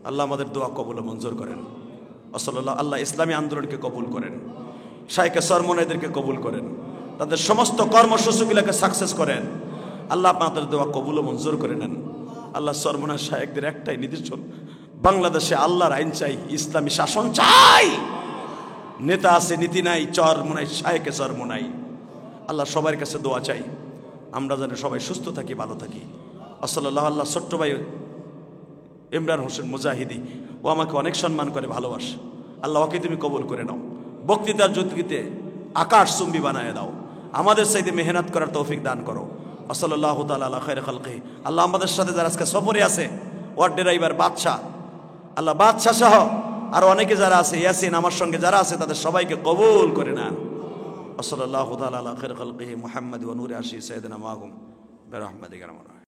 আল্লাহ আমাদের দোয়া কবুল মঞ্জুর করেন। আসসালাল্লাহ। আল্লাহ ইসলামী আন্দোলনকে কবুল করেন, শাইখে সরমনাইদেরকে কবুল করেন, তাদের সমস্ত কর্মসূচিগুলোকে সাকসেস করেন। আল্লাহ আপনাদের দোয়া কবুল মঞ্জুর করে নেন। আল্লাহ সরমনাই শাইখদের একটাই নির্দেশন, বাংলাদেশে আল্লাহর আইন চাই, ইসলামী শাসন চাই। নেতা আছে নীতি নাই, চরমনাই শাইখে সরমনাই। আল্লাহ সবার কাছে দোয়া চাই, আমরা যেন সবাই সুস্থ থাকি, ভালো থাকি। আসসালাল্লাহ। আল্লাহ ছোট্ট ভাই ইমরান হোসেন মুজাহিদি, ও আমাকে অনেক সম্মান করে, ভালোবাসে। আল্লাহ ওকে তুমি কবুল করে নাও, বক্তৃতার যুক্তিতে আকাশ চুম্বি বানায় দাও, আমাদের সাথে মেহনত করার তৌফিক দান করো। আসসালাল্লাহু তাআলা আলা খায়রি খালকিহি। আল্লাহ আমাদের সাথে যারা আজকে সফরে আছে, ওয়ার্ড ড্রাইভার বাদশাহ, আল্লাহ বাদশাহ সহ আর অনেকে যারা আছে, ইয়াসিন আমার সঙ্গে যারা আছে, তাদের সবাইকে কবুল করে নেন। আসসালাল্লাহু তাআলা আলা খায়রি খালকিহি মুহাম্মদ ওয়া নূরি আরশি সাইয়্যিদিনা মাহুম বিরহমাতিকা।